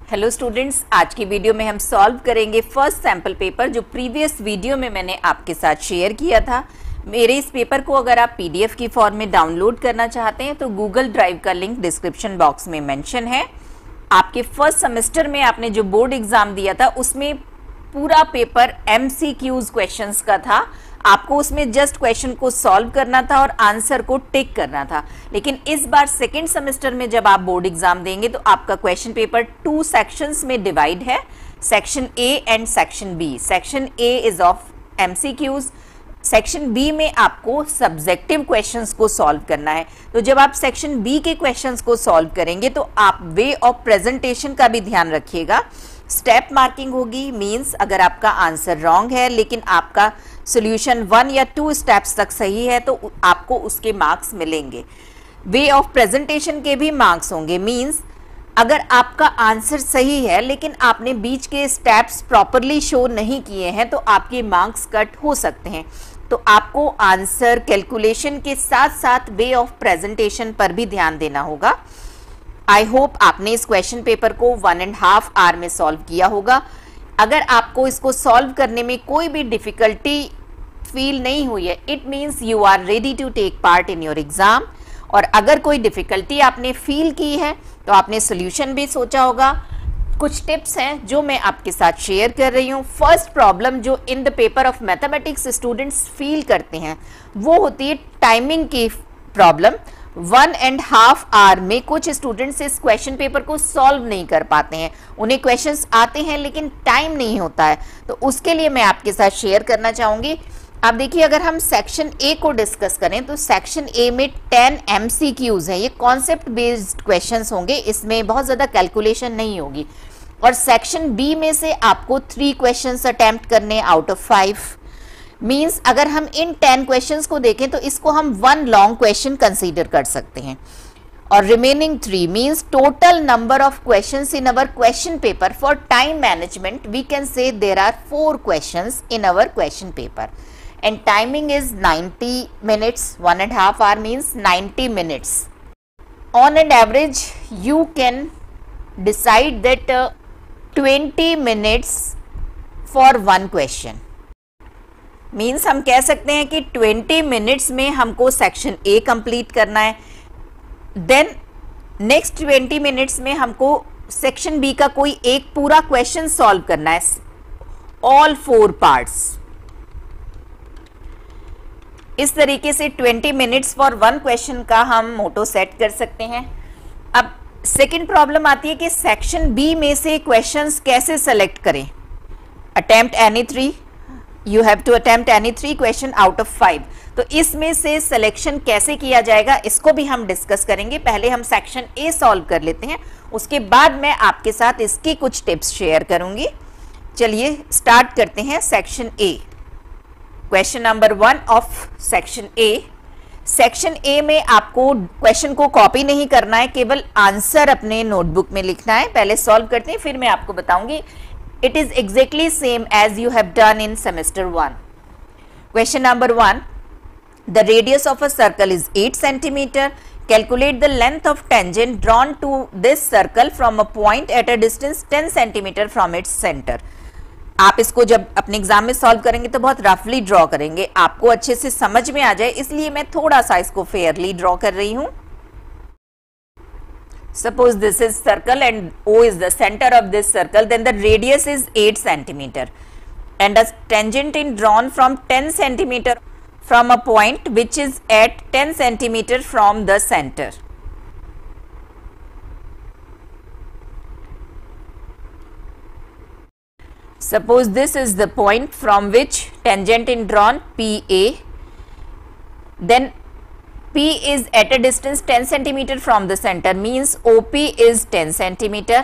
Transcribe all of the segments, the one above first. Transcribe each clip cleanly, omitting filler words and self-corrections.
Hello students, आज की video में हम सॉल्व करेंगे फर्स्ट सैम्पल पेपर जो प्रीवियस वीडियो में मैंने आपके साथ शेयर किया था। मेरे इस पेपर को अगर आप पीडीएफ की फॉर्म में डाउनलोड करना चाहते हैं तो गूगल ड्राइव का लिंक डिस्क्रिप्शन बॉक्स में मेंशन है। आपके फर्स्ट सेमेस्टर में आपने जो बोर्ड एग्जाम दिया था उसमें पूरा पेपर एमसीक्यूज क्वेश्चंस का था। आपको उसमें जस्ट क्वेश्चन को सॉल्व करना था और आंसर को टिक करना था। लेकिन इस बार सेकेंड सेमेस्टर में जब आप बोर्ड एग्जाम देंगे तो आपका क्वेश्चन पेपर 2 सेक्शंस में डिवाइड है, section A and section B. Section A is of MCQs, सेक्शन बी में आपको सब्जेक्टिव क्वेश्चंस को सॉल्व करना है। तो जब आप सेक्शन बी के क्वेश्चंस को सॉल्व करेंगे तो आप वे ऑफ प्रेजेंटेशन का भी ध्यान रखिएगा। स्टेप मार्किंग होगी, मींस अगर आपका आंसर रॉन्ग है लेकिन आपका सॉल्यूशन 1 या 2 स्टेप्स तक सही है तो आपको उसके मार्क्स मिलेंगे। वे ऑफ प्रेजेंटेशन के भी मार्क्स होंगे, मींस अगर आपका आंसर सही है लेकिन आपने बीच के स्टेप्स प्रॉपरली शो नहीं किए हैं तो आपके मार्क्स कट हो सकते हैं। तो आपको आंसर कैलकुलेशन के साथ साथ वे ऑफ प्रेजेंटेशन पर भी ध्यान देना होगा। आई होप आपने इस क्वेश्चन पेपर को 1.5 आवर में सॉल्व किया होगा। अगर आपको इसको सॉल्व करने में कोई भी डिफिकल्टी फील नहीं हुई है, it means you are ready to take part in your exam. और अगर कोई डिफिकल्टी आपने फील की है तो आपने सोल्यूशन भी सोचा होगा। कुछ टिप्स हैं जो मैं आपके साथ शेयर कर रही हूँ। फर्स्ट प्रॉब्लम जो in the paper of mathematics students feel करते हैं वो होती है टाइमिंग की प्रॉब्लम। 1.5 आवर में कुछ स्टूडेंट्स इस क्वेश्चन पेपर को सॉल्व नहीं कर पाते हैं। उन्हें क्वेश्चंस आते हैं लेकिन टाइम नहीं होता है। तो उसके लिए मैं आपके साथ शेयर करना चाहूँगी। अब देखिए, अगर हम सेक्शन ए को डिस्कस करें तो सेक्शन ए में 10 MCQs हैं। ये कॉन्सेप्ट बेस्ड क्वेश्चंस होंगे, इसमें बहुत ज़्यादा कैलकुलेशन नहीं होगी। और सेक्शन बी में से आपको 3 क्वेश्चंस अटेम्प्ट करने आउट ऑफ 5। मीन्स अगर हम इन 10 क्वेश्चंस को देखें तो इसको हम 1 लॉन्ग क्वेश्चन कंसीडर कर सकते हैं। और remaining 3 means total number of questions in our question paper for time management we can say there are 4 questions in our question paper and timing is 90 minutes. 1.5 hour means 90 minutes. On an average you can decide that 20 minutes for one question. Means हम कह सकते हैं कि 20 minutes में हमको section A complete करना है, then next 20 minutes में हमको सेक्शन बी का कोई एक पूरा क्वेश्चन सॉल्व करना है, ऑल 4 पार्ट्स। इस तरीके से 20 मिनट्स फॉर 1 क्वेश्चन का हम मोटो सेट कर सकते हैं। अब सेकंड प्रॉब्लम आती है कि सेक्शन बी में से क्वेश्चंस कैसे सेलेक्ट करें। Attempt any 3, you have to attempt any 3 question out of 5। तो इसमें से सिलेक्शन कैसे किया जाएगा इसको भी हम डिस्कस करेंगे। पहले हम सेक्शन ए सॉल्व कर लेते हैं, उसके बाद मैं आपके साथ इसकी कुछ टिप्स शेयर करूंगी। चलिए स्टार्ट करते हैं section A. Question number 1 of section A. Section A में आपको क्वेश्चन को कॉपी नहीं करना है, केवल आंसर अपने नोटबुक में लिखना है। पहले सॉल्व करते हैं, फिर मैं आपको बताऊंगी। It is exactly same as you have done in semester 1. Question number 1. The radius of a circle is 8 centimeter. Calculate the length of tangent drawn to this circle from a point at a distance 10 centimeter from its center. आप इसको जब अपने exam में solve करेंगे तो बहुत रफली draw करेंगे, आपको अच्छे से समझ में आ जाए इसलिए मैं थोड़ा सा इसको फेयरली ड्रॉ कर रही हूं। Suppose this is circle and O is the center of this circle, then the radius is 8 centimeter and a tangent is drawn from 10 centimeter from a point which is at 10 centimeter from the center. Suppose this is the point from which tangent is drawn PA, then P is at a distance 10 centimeter from the center, means OP is 10 centimeter.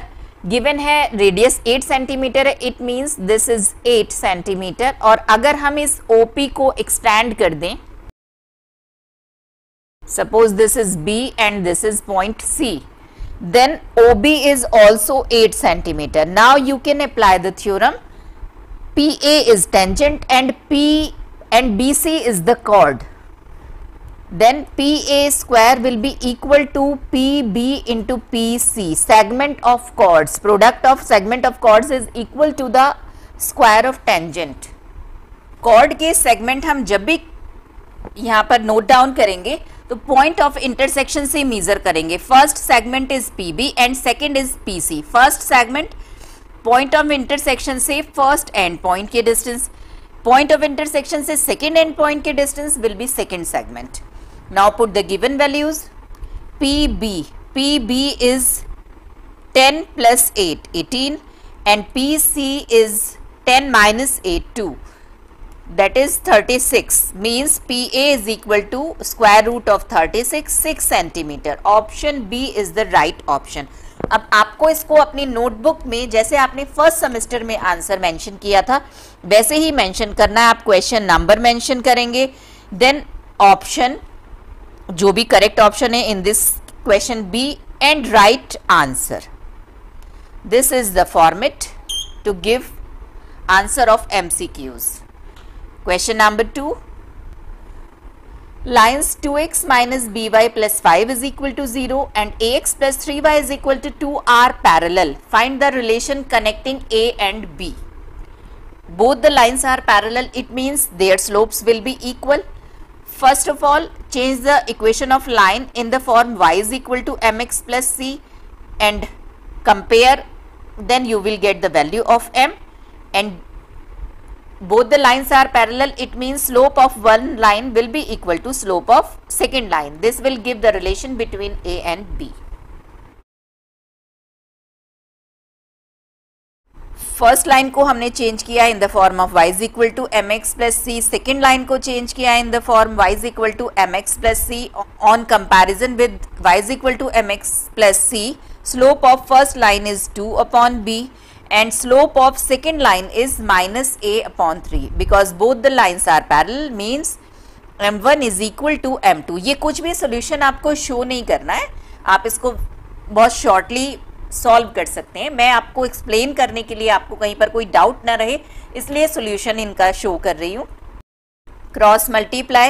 Given है radius 8 centimeter है, it means this is 8 centimeter. और अगर हम इस OP को extend कर दें, suppose this is B and this is point C, then OB is also 8 centimeter. Now you can apply the theorem. PA is tangent and BC is the chord. then PA square will be equal to PB into PC. Segment of chords, product of segment of chords is equal to the square of tangent. chord के segment हम जब भी यहाँ पर note down करेंगे तो point of intersection से major करेंगे. First segment is PB and second is PC. First segment point of intersection से फर्स्ट एंड पॉइंट के डिस्टेंस, पॉइंट ऑफ इंटरसेक्शन से सेकेंड एंड पॉइंट के distance will be second segment. Now put the given values. PB is 10 plus 8, 18, and PC is 10 minus 8, 2. That is 36. Means PA is equal to square root of 36, 6 centimeter. Option B is the right option. अब आपको इसको अपनी notebook में जैसे आपने first semester में answer mention किया था वैसे ही मेंशन करना है. आप क्वेश्चन नंबर मेंशन करेंगे, देन ऑप्शन जो भी करेक्ट ऑप्शन है in this question B and right answer. This is the format to give answer of MCQs. Question number 2. Lines 2x minus by plus 5 is equal to 0 and ax plus 3y is equal to 2 are parallel. Find the relation connecting A and B. Both the lines are parallel. It means their slopes will be equal. First of all, change the equation of line in the form y is equal to mx plus c and compare. Then you will get the value of m, and both the lines are parallel. It means slope of one line will be equal to slope of second line. This will give the relation between A and B. First line को हमने change किया in the form of y is equal to mx plus c. Second line को change किया in the form y is equal to mx plus c. On comparison with y is equal to mx plus c, slope of first line is 2 upon b and slope of second line is minus a upon 3. because both the lines are parallel means m1 is equal to m2. ये कुछ भी solution आपको show नहीं करना है, आप इसको बहुत shortly solve कर सकते हैं. मैं आपको explain करने के लिए आपको कहीं पर कोई doubt ना रहे इसलिए solution इनका show कर रही हूँ. Cross multiply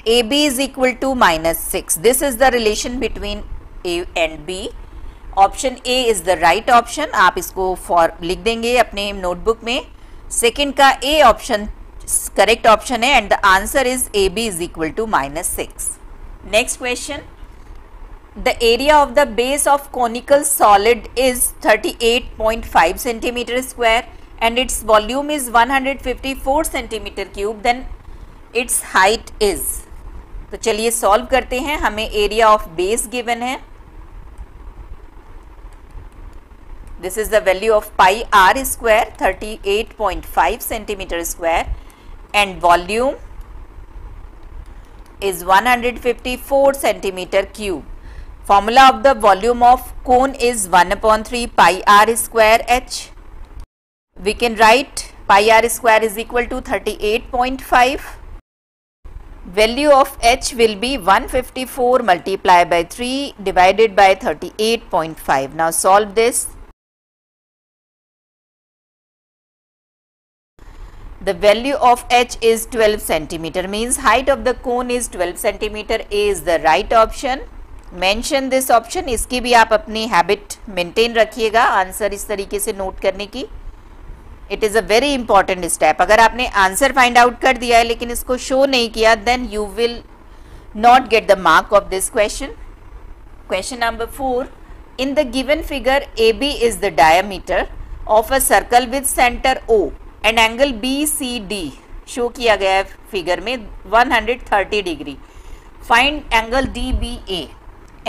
AB is equal to minus 6. This is the relation between A and B. Option A is the right option. आप इसको फॉर लिख देंगे अपने नोटबुक में. सेकेंड का ए ऑप्शन करेक्ट ऑप्शन है and the answer is a b is equal to -6. Next question. The area of the base of conical solid is 38.5 centimetre square and its volume is 154 centimetre cube. Then its height is. तो चलिए solve करते हैं. हमें area of base given है. This is the value of pi r square, 38.5 centimeter square, and volume is 154 centimeter cube. Formula of the volume of cone is 1 upon 3 pi r square h. We can write pi r square is equal to 38.5. Value of h will be 154 multiplied by 3 divided by 38.5. Now solve this. The value of h is 12 centimeter means height of the cone is 12 centimeter. A is the right option. Mention this option. इसकी भी आप अपनी habit maintain रखिएगा answer इस तरीके से note करने की. It is a very important step. अगर आपने आंसर फाइंड आउट कर दिया है लेकिन इसको शो नहीं किया then you will not get the mark of this question. Question number 4. In the given figure, AB is the diameter of a circle with center O. And angle BCD show किया गया है figure में 130 degree. Find angle DBA.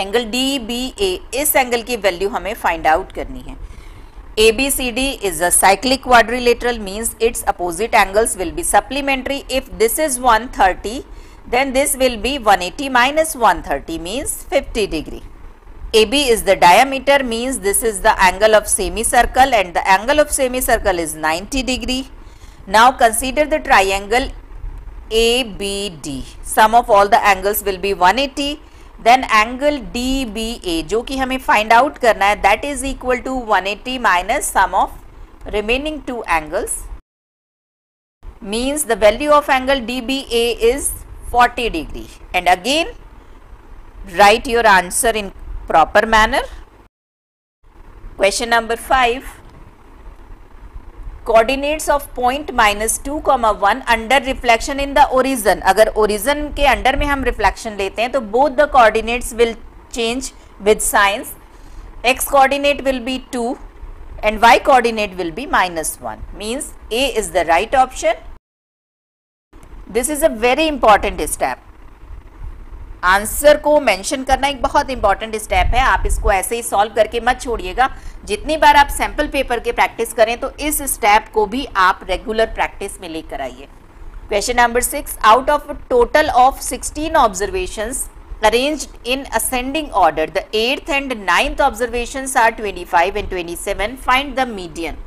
Angle DBA इस angle की value हमें find out करनी है. ABCD is a cyclic quadrilateral means its opposite angles will be supplementary. If this is 130 then this will be 180 minus 130 means 50 degree. AB is the diameter means this is the angle of semicircle and the angle of semicircle is 90 degree. Now consider the triangle ABD. Sum of all the angles will be 180. Then angle DBA जो कि हमें find out करना है that is equal to 180 minus sum of remaining two angles means the value of angle DBA is 40 degree. And again write your answer in proper manner. Question number 5. Coordinates of point -2, 1 under reflection in the origin. अगर origin के under में हम reflection लेते हैं तो both the coordinates will change with signs. X coordinate will be 2 and Y coordinate will be -1. Means A is the right option. This is a very important step. Answer को mention करना एक बहुत important step है. आप इसको ऐसे ही solve करके मत छोड़िएगा. जितनी बार आप सैंपल पेपर के प्रैक्टिस करें तो इस स्टेप को भी आप रेगुलर प्रैक्टिस में लेकर आइए. Question number 6. Out of total of 16 observations arranged in ascending order, the 8th and 9th observations are 25 and 27. Find the median.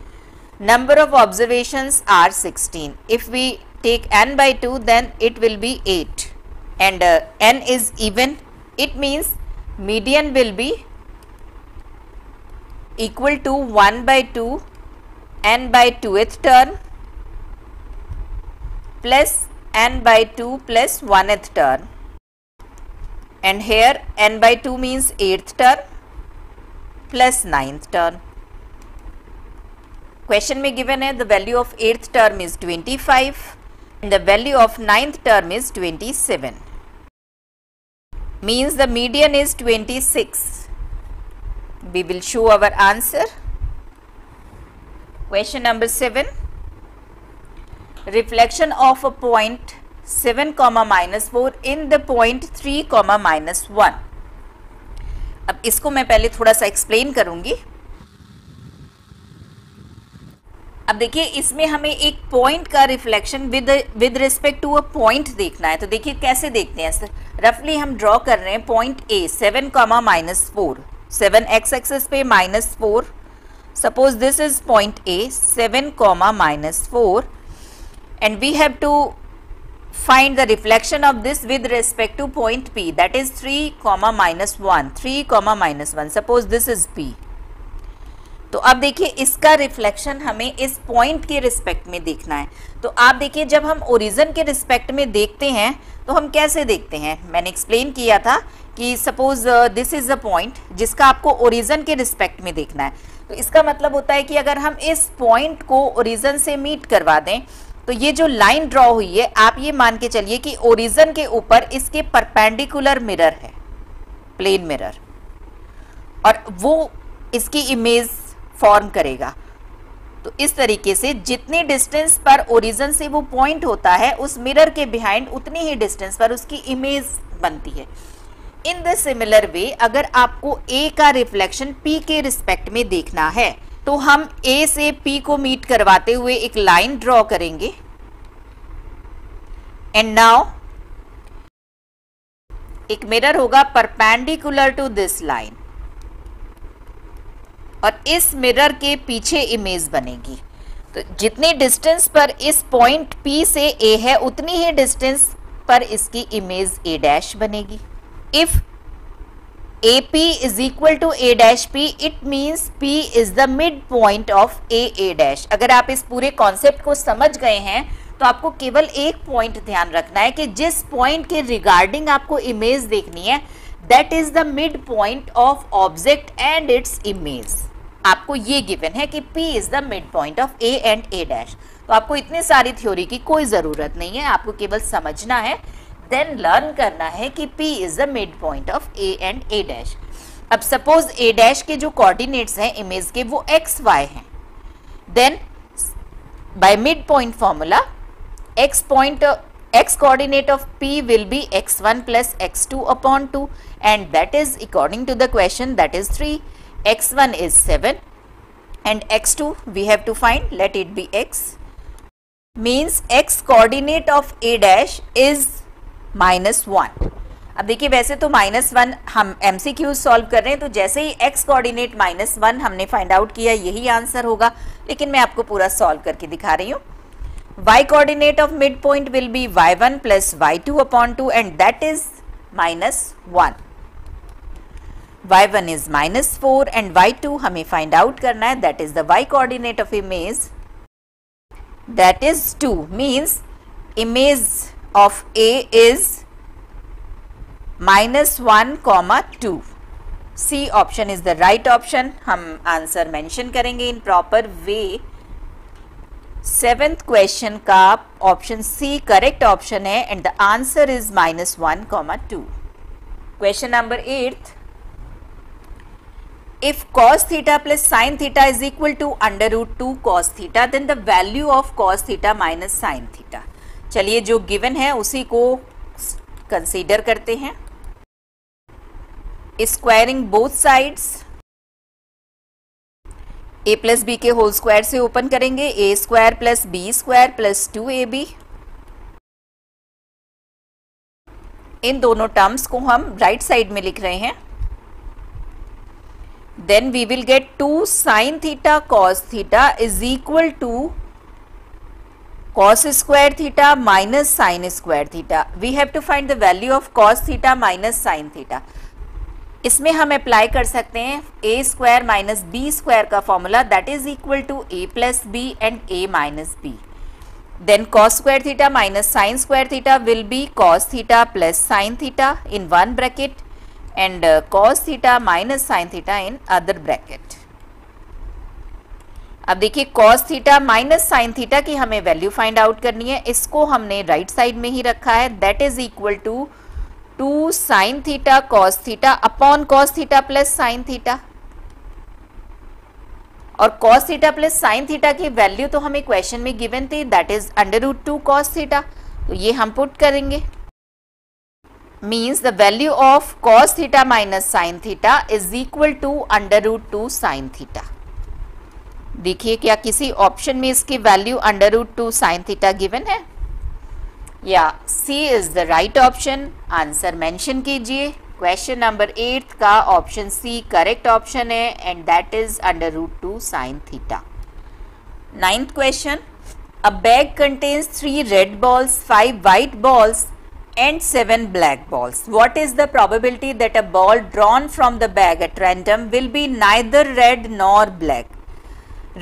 Number of observations are 16. If we take n by 2, then it will be 8. And n is even. It means median will be equal to 1 by 2 n by 2th term plus n by 2 plus 1th term. And here n by 2 means 8th term plus 9th term. Question में given है the value of 8th term is 25 and the value of 9th term is 27. Means the median is 26. We will show our answer. Question number 7. Reflection of a point 7, -4 in the point 3, -1. अब इसको मैं पहले थोड़ा सा explain करूंगी. अब देखिए इसमें हमें एक पॉइंट का reflection with respect to a point देखना है. तो देखिए कैसे देखते हैं. रफली हम ड्रॉ कर रहे हैं पॉइंट ए 7, -4. 7 x एक्सिस पे -4. Suppose this is point A 7, -4 and we have to find the reflection of this with respect to point P, that is 3, -1. 3, -1. Suppose this is P. तो अब देखिए इसका रिफ्लेक्शन हमें इस पॉइंट के respect में देखना है. तो आप देखिए जब हम ओरिजिन के रिस्पेक्ट में देखते हैं तो हम कैसे देखते हैं. मैंने एक्सप्लेन किया था कि suppose this is a point जिसका आपको ओरिजिन के रिस्पेक्ट में देखना है. तो इसका मतलब होता है कि अगर हम इस पॉइंट को ओरिजिन से मीट करवा दें तो ये जो लाइन ड्रॉ हुई है आप ये मान के चलिए कि ओरिजिन के ऊपर इसके परपेंडिकुलर मिरर है, प्लेन मिरर, और वो इसकी इमेज फॉर्म करेगा. तो इस तरीके से जितनी डिस्टेंस पर ओरिजिन से वो पॉइंट होता है उस मिरर के बिहाइंड उतनी ही डिस्टेंस पर उसकी इमेज बनती है. इन द सिमिलर वे अगर आपको ए का रिफ्लेक्शन पी के रिस्पेक्ट में देखना है तो हम ए से पी को मीट करवाते हुए एक लाइन ड्रॉ करेंगे. एंड नाउ एक मिरर होगा परपेंडिकुलर टू दिस लाइन और इस मिरर के पीछे इमेज बनेगी. तो जितनी डिस्टेंस पर इस पॉइंट P से A है उतनी ही डिस्टेंस पर इसकी इमेज A डैश बनेगी. If AP is equal to A dash P, it means P is the midpoint of A dash. अगर आप इस पूरे कॉन्सेप्ट को समझ गए हैं तो आपको केवल एक पॉइंट ध्यान रखना है कि जिस पॉइंट के रिगार्डिंग आपको इमेज देखनी है that is the mid point of object and its image. आपको ये गिवन है कि P is the mid point of A and A dash. तो आपको इतनी सारी थ्योरी की कोई ज़रूरत नहीं है, आपको केवल समझना है, देन लर्न करना है कि P is the mid point of A and A dash. अब सपोज A डैश के जो कोऑर्डिनेट्स हैं इमेज के वो x y हैं. Then by mid point formula x coordinate of P will be x1 plus x2 upon 2 and that is according to the question that is 3. x1 is 7 and x2 we have to find, let it be x, means x coordinate of A dash is -1. अब देखिए वैसे तो -1 हम MCQ solve कर रहे हैं तो जैसे ही x कोऑर्डिनेट -1 हमने फाइंड आउट किया यही आंसर होगा, लेकिन मैं आपको पूरा सॉल्व करके दिखा रही हूँ. y coordinate of midpoint will be y1 plus y2 upon 2 and that is -1. y1 is -4 and y2 हमें find out करना है, that is the y coordinate of image, that is 2, means image of A is -1, 2. C option is the right option. हम answer mention करेंगे in proper way. 7th question का option C correct option है and the answer is -1, 2. Question number 8. If cos theta plus sin theta is equal to √2 cos theta, then the value of cos theta minus sin theta. चलिए जो given है उसी को consider करते हैं. Squaring both sides, a plus b के whole square से open करेंगे. a square plus b square plus 2ab. इन दोनों टर्म्स को हम राइट साइड में लिख रहे हैं. Then we will get 2 sin theta cos theta is equal to cos square theta minus sin square theta. We have to find the value of cos theta minus sin theta. इसमें हम apply कर सकते हैं a square minus B square का formula, that is equal to a plus B and a minus B. Then cos square theta minus sin square theta will be cos theta plus sin theta in one bracket and cos theta minus sin theta in other bracket. अब देखिए cos theta minus sin theta की हमें value find out करनी है. इसको हमने right side में ही रखा है. That is equal to 2 sin theta cos theta upon cos theta plus sin theta. और cos theta plus sin theta की वैल्यू तो हमें क्वेश्चन में गिवन थी, दैट इज √2 cos theta. तो ये हम पुट करेंगे. Means the value of cos theta minus sin theta is equal to √2 sin theta. देखिए क्या किसी ऑप्शन में इसकी वैल्यू √2 sin theta गिवन है? या C is the right option. Answer mention कीजिए. क्वेश्चन नंबर 8 का ऑप्शन C करेक्ट ऑप्शन है and that is √2 sin theta. 9th question. A bag contains 3 red balls, 5 white balls and 7 black balls. What is the probability that a ball drawn from the bag at random will be neither red nor black?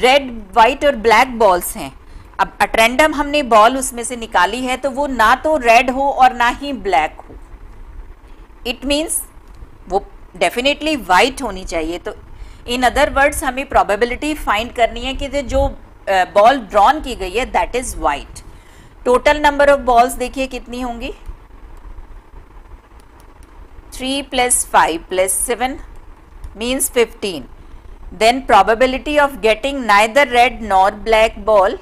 Red, white और black balls हैं. अब at random हमने ball उसमें से निकाली है तो वो ना तो रेड हो और ना ही ब्लैक हो. इट मीन्स वो डेफिनेटली वाइट होनी चाहिए. तो इन अदर वर्ड्स हमें प्रोबेबिलिटी फाइंड करनी है कि जो बॉल ड्रॉन की गई है that is white. Total number of balls देखिए कितनी होंगी. 3 plus 5 plus 7 means 15. Then probability of getting neither red nor black ball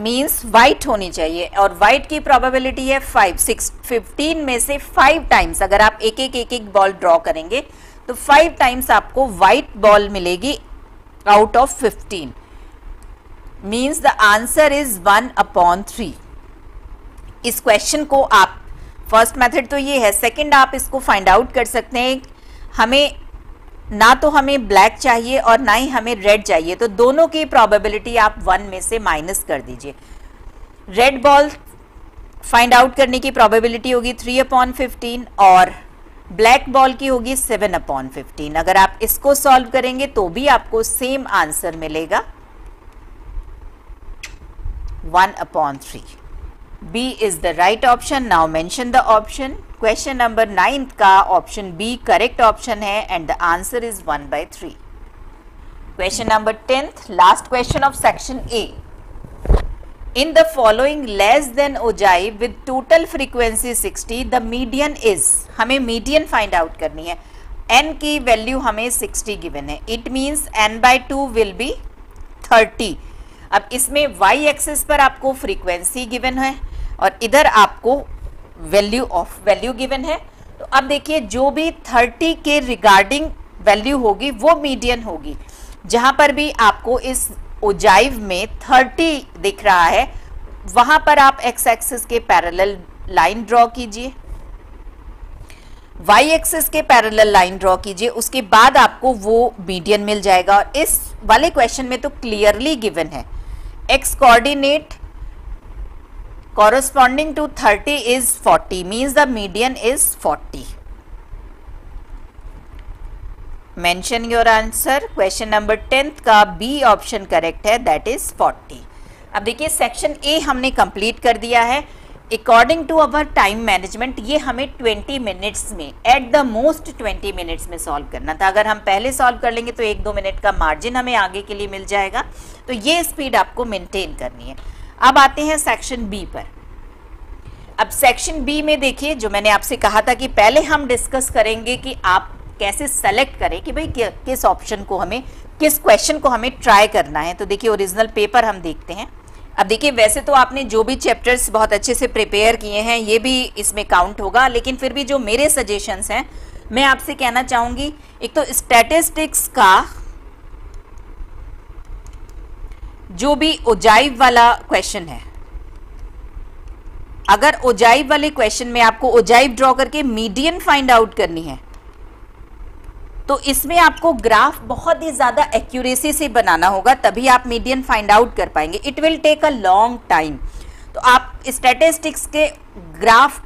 means white होनी चाहिए और white की probability है 15 में से 5 times. अगर आप एक बॉल ड्रॉ करेंगे तो 5 times आपको white बॉल मिलेगी out of 15. Means the answer is 1/3. इस क्वेश्चन को आप फर्स्ट मेथड तो ये है, सेकंड आप इसको फाइंड आउट कर सकते हैं. हमें ना तो हमें ब्लैक चाहिए और ना ही हमें रेड चाहिए, तो दोनों की प्रोबेबिलिटी आप 1 में से माइनस कर दीजिए. रेड बॉल फाइंड आउट करने की प्रोबेबिलिटी होगी 3/15 और ब्लैक बॉल की होगी 7/15. अगर आप इसको सॉल्व करेंगे तो भी आपको सेम आंसर मिलेगा 1/3. B is the right option. Now mention the option. Question number 9 का option B correct option है and the answer is 1/3. Question number 10th, last question of section A. In the following less than ogive with total frequency 60, the median is. हमें median find out करनी है. n की value हमें 60 given है. It means n/2 will be 30. अब इसमें y axis पर आपको फ्रीक्वेंसी गिवन है और इधर आपको वैल्यू गिवन है. तो अब देखिए जो भी 30 के रिगार्डिंग वैल्यू होगी वो मीडियन होगी. जहां पर भी आपको इस ओजाइव में 30 दिख रहा है वहां पर आप एक्स एक्सिस के पैरेलल लाइन ड्रॉ कीजिए, वाई एक्सिस के पैरेलल लाइन ड्रॉ कीजिए, उसके बाद आपको वो मीडियन मिल जाएगा. और इस वाले क्वेश्चन में तो क्लियरली गिवन है x coordinate corresponding to 30 is 40, means the median is 40. Mention your answer. Question number 10th का B option correct है, that is 40. अब देखिए सेक्शन ए हमने कंप्लीट कर दिया है। According to our time management ये हमें 20 मिनट्स में, एट द मोस्ट 20 मिनट्स में सॉल्व करना था। अगर हम पहले सॉल्व कर लेंगे तो 1-2 मिनट का मार्जिन हमें आगे के लिए मिल जाएगा, तो ये स्पीड आपको मेंटेन करनी है। अब आते हैं सेक्शन बी पर। अब सेक्शन बी में देखिए, जो मैंने आपसे कहा था कि पहले हम डिस्कस करेंगे कि आप कैसे सेलेक्ट करें कि भाई किस ऑप्शन को हमें, किस क्वेश्चन को हमें ट्राई करना है। तो देखिए ओरिजिनल पेपर हम देखते हैं। अब देखिए वैसे तो आपने जो भी चैप्टर्स बहुत अच्छे से प्रिपेयर किए हैं ये भी इसमें काउंट होगा, लेकिन फिर भी जो मेरे सजेशंस हैं मैं आपसे कहना चाहूंगी, एक तो स्टैटिस्टिक्स का जो भी ओजाइव वाला क्वेश्चन है, अगर ओजाइव वाले क्वेश्चन में आपको ओजाइव ड्रॉ करके मीडियन फाइंड आउट करनी है तो इसमें आपको ग्राफ बहुत ही ज्यादा एक्यूरेसी से बनाना होगा, तभी आप मीडियन फाइंड आउट कर पाएंगे। It will take a long time. तो आप स्टैटिस्टिक्स के ग्राफ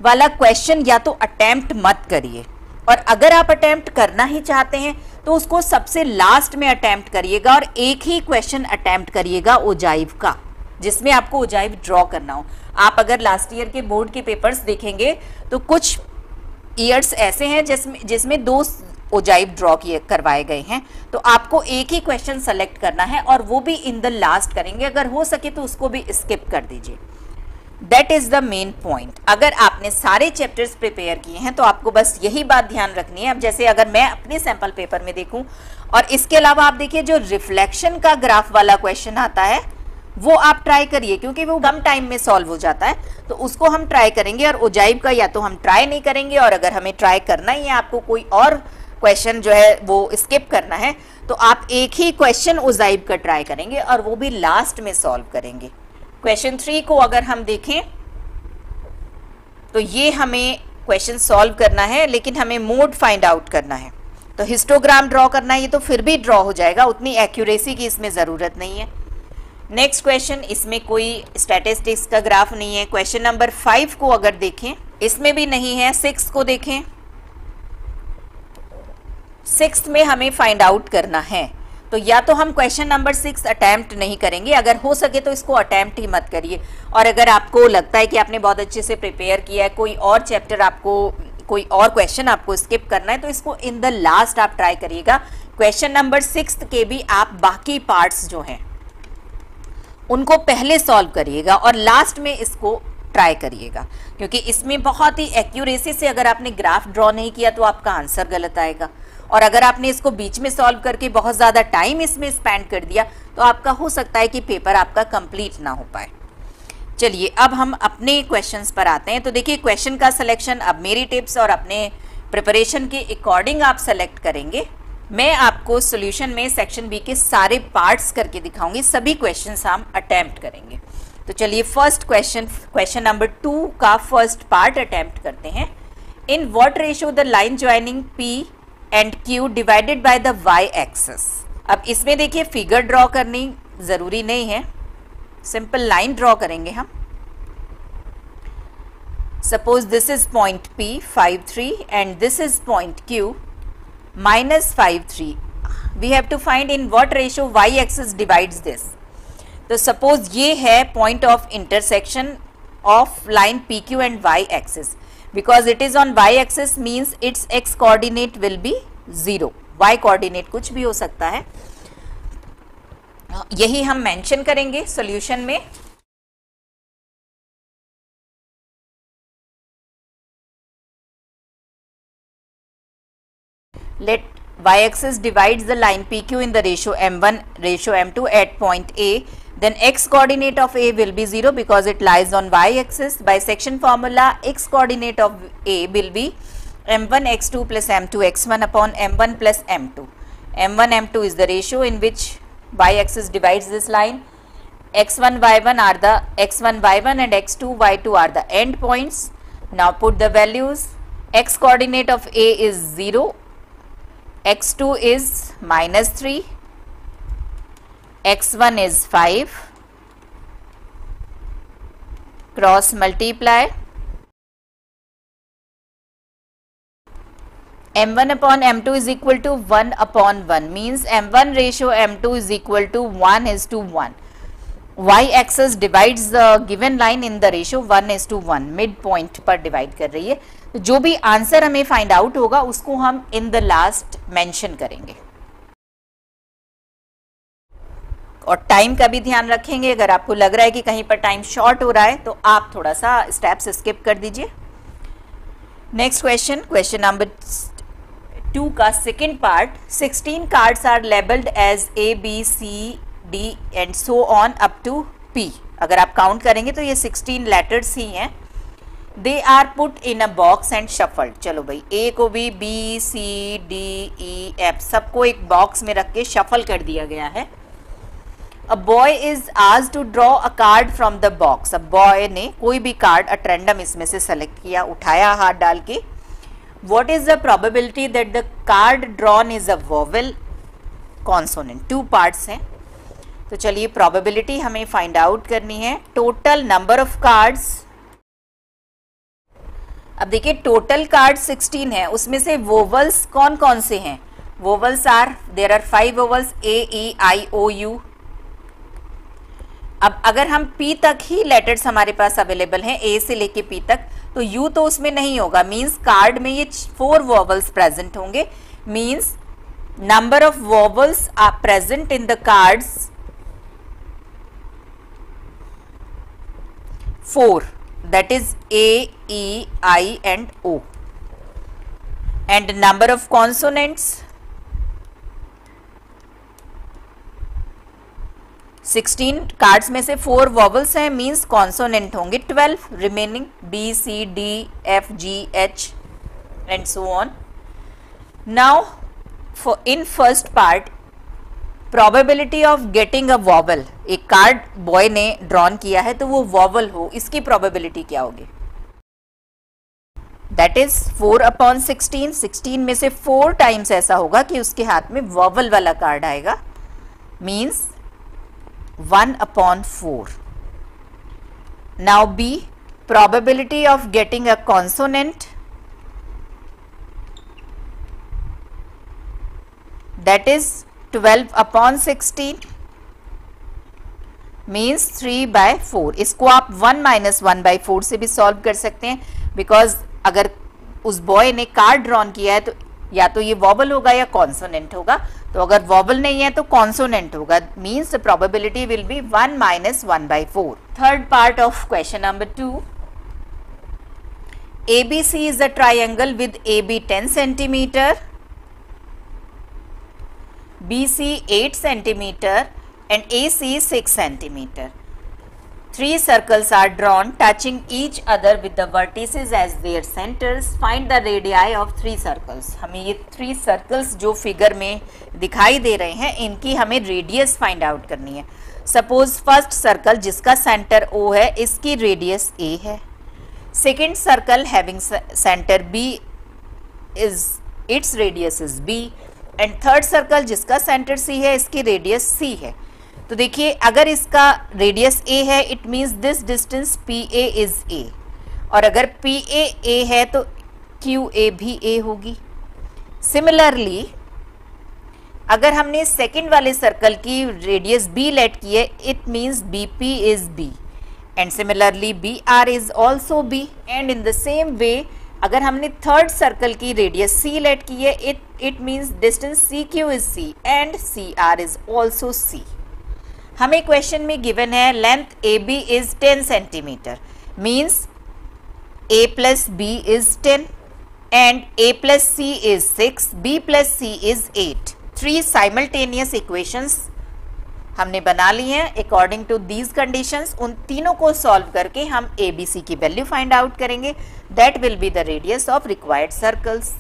वाला क्वेश्चन या तो अटेम्प्ट मत करिए, और अगर आप अटेम्प्ट करना ही चाहते हैं तो उसको सबसे लास्ट में अटेम्प्ट करिएगा और एक ही क्वेश्चन अटेम्प्ट करिएगा ओजाइव का, जिसमें आपको ओजाइव ड्रॉ करना हो। आप अगर लास्ट ईयर के बोर्ड के पेपर्स देखेंगे तो कुछ ईयर्स ऐसे हैं जिसमें 2 ओजाइव ड्रॉ करवाए गए हैं, तो आपको एक ही क्वेश्चन सेलेक्ट करना है और वो भी इन द लास्ट करेंगे। अगर हो सके तो उसको भी स्किप कर दीजिए। That is the main point. अगर आपने सारे चैप्टर्स प्रिपेयर किए हैं तो आपको बस यही बात ध्यान रखनी है। अब जैसे अगर मैं अपने सैंपल पेपर में देखूं, और इसके अलावा आप देखिए जो रिफ्लेक्शन का ग्राफ वाला क्वेश्चन आता है वो आप ट्राई करिए, क्योंकि वो कम टाइम में सॉल्व हो जाता है, तो उसको हम ट्राई करेंगे। और ओजाइव का या तो हम ट्राई नहीं करेंगे, और अगर हमें ट्राई करना ही है, आपको कोई और क्वेश्चन जो है वो स्किप करना है, तो आप एक ही क्वेश्चन ओजाइव का ट्राई करेंगे और वो भी लास्ट में सॉल्व करेंगे। क्वेश्चन 3 को अगर हम देखें तो ये हमें क्वेश्चन सॉल्व करना है, लेकिन हमें मोड फाइंड आउट करना है। तो हिस्टोग्राम ड्रॉ करना है, ये तो फिर भी ड्रॉ हो जाएगा, उतनी एक्यूरेसी की इसमें जरूरत नहीं है। नेक्स्ट क्वेश्चन, इसमें कोई स्टैटिस्टिक्स का ग्राफ नहीं है। क्वेश्चन नंबर 5 को अगर देखें, इसमें भी नहीं है। 6 को देखें, 6 में हमें फाइंड आउट करना है, तो या तो हम क्वेश्चन नंबर 6 अटेम्प्ट नहीं करेंगे, अगर हो सके तो इसको अटेम्प्ट ही मत करिए। और अगर आपको लगता है कि आपने बहुत अच्छे से प्रिपेयर किया है, कोई और चैप्टर आपको, कोई और क्वेश्चन आपको स्किप करना है, तो इसको इन द लास्ट आप ट्राई करिएगा। क्वेश्चन नंबर 6 के भी आप बाकी पार्ट्स जो हैं उनको पहले सॉल्व करिएगा और लास्ट में इसको ट्राई करिएगा, क्योंकि इसमें बहुत ही एक्यूरेसी से अगर आपने ग्राफ ड्रॉ नहीं किया तो आपका आंसर गलत आएगा। और अगर आपने इसको बीच में सॉल्व करके बहुत ज़्यादा टाइम इसमें स्पेंड कर दिया तो आपका हो सकता है कि पेपर आपका कंप्लीट ना हो पाए। चलिए अब हम अपने क्वेश्चंस पर आते हैं। तो देखिए क्वेश्चन का सिलेक्शन अब मेरी टिप्स और अपने प्रिपरेशन के अकॉर्डिंग आप सेलेक्ट करेंगे। मैं आपको सॉल्यूशन में सेक्शन बी के सारे पार्ट्स करके दिखाऊंगी, सभी क्वेश्चंस हम अटेम्प्ट करेंगे। तो चलिए फर्स्ट क्वेश्चन नंबर 2 का फर्स्ट पार्ट अटेम्प्ट करते हैं। In what ratio the line joining P and Q divided by the y axis. अब इसमें देखिए फिगर ड्रॉ करनी जरूरी नहीं है, सिंपल लाइन ड्रॉ करेंगे हम। Suppose this is point P 5, 3 and this is point Q minus 5, 3. We have to find in what ratio y axis divides this. तो suppose ये है point of intersection of line PQ and y axis. Because it is on y axis means its x coordinate will be 0. y coordinate कुछ भी हो सकता है, यही हम mention करेंगे solution में। Let y-axis divides the line PQ in the ratio m1 ratio m2 at point A, then x coordinate of A will be 0 because it lies on y-axis. By section formula, x coordinate of A will be m1 x2 plus m2 x1 upon m1 plus m2. m1 m2 is the ratio in which y-axis divides this line. x1 y1 are the x1 y1 and x2 y2 are the end points. Now put the values. X coordinate of A is 0. x2 is minus 3, x1 is 5, cross multiply, m1 upon m2 is equal to 1 upon 1 means m1 ratio m2 is equal to 1 is to 1. y axis divides the given line in the ratio 1:1, mid point पर divide कर रही है। तो जो भी answer हमें find out होगा उसको हम इन द लास्ट मेंशन करेंगे। और टाइम का भी ध्यान रखेंगे, अगर आपको लग रहा है कि कहीं पर टाइम शॉर्ट हो रहा है तो आप थोड़ा सा स्टेप्स स्किप कर दीजिए। नेक्स्ट क्वेश्चन, क्वेश्चन नंबर 2 का second part, 16 cards are labelled as A B C D and so on up to P। अगर आप काउंट करेंगे तो ये 16 लेटर्स ही हैं। They are put in a box and shuffled. चलो भाई, A को भी B C D E F सबको एक बॉक्स में रख के शफल कर दिया गया है। A boy is asked to draw a card from the box. अब बॉय ने कोई भी कार्ड अट रैंडम इसमें से सेलेक्ट किया, उठाया हाथ डाल के। What is the probability that the card drawn is a vowel consonant? 2 parts हैं, तो चलिए probability हमें find out करनी है। Total number of cards, अब देखिए टोटल कार्ड 16 है, उसमें से वोवल्स कौन कौन से हैं? Vowels are, there are 5 vowels, A E I O U। अब अगर हम P तक ही लेटर्स हमारे पास अवेलेबल हैं, A से लेके P तक, तो U तो उसमें नहीं होगा, मीन्स कार्ड में ये 4 वोवल्स प्रेजेंट होंगे। Means number of vowels are present in the cards 4, that is A, E, I and O. And number of consonants, 16 cards में से 4 वॉवल्स हैं, मीन्स कॉन्सोनेंट होंगे 12 remaining, B, C, D, F, G, H and so on. Now for in first part, probability of getting a vowel, एक card boy ने drawn किया है तो वो वॉवल हो, इसकी प्रोबेबिलिटी क्या होगी? That is 4/16। 16 में से 4 टाइम्स ऐसा होगा कि उसके हाथ में वॉवल वाला कार्ड आएगा, means 1/4। Now B, probability of getting a consonant, that is 12/16 means 3/4। इसको आप 1 - 1/4 से भी सॉल्व कर सकते हैं, बिकॉज अगर उस बॉय ने कार्ड ड्रॉन किया है तो या तो ये वॉवल होगा या कॉन्सोनेंट होगा, तो अगर वॉवल नहीं है तो कॉन्सोनेंट होगा, means the probability will be 1 - 1/4। Third part of question number 2, ABC is a triangle with AB 10 centimeter, BC 8 centimeter and AC 6 centimeter. 3 circles are drawn touching each other with the vertices as their centers. Find the radii of 3 circles. हमें ये 3 circles जो figure में दिखाई दे रहे हैं, इनकी हमें radius find out करनी है। सपोज फर्स्ट सर्कल जिसका सेंटर O है, इसकी रेडियस A है। Second circle having centre B is its radius is B, and third circle जिसका सेंटर C है, इसकी रेडियस C है। तो देखिए, अगर इसका रेडियस A है, it means this distance PA is A, और अगर PA A है तो QA भी A होगी। सिमिलरली अगर हमने सेकंड वाले सर्कल की रेडियस B लेट की है, it means BP is B, and similarly BR is also B, and in the same way अगर हमने थर्ड सर्कल की रेडियस C लेट की है, it means distance CQ is C and CR is also C। हमें question में given है length AB is 10 centimetre, means A plus B is 10 and A plus C is 6, B plus C is 8। 3 simultaneous equations हमने बना ली हैं according to these conditions. उन तीनों को solve करके हम ABC की वैल्यू फाइंड आउट करेंगे, that will be the radius of required circles.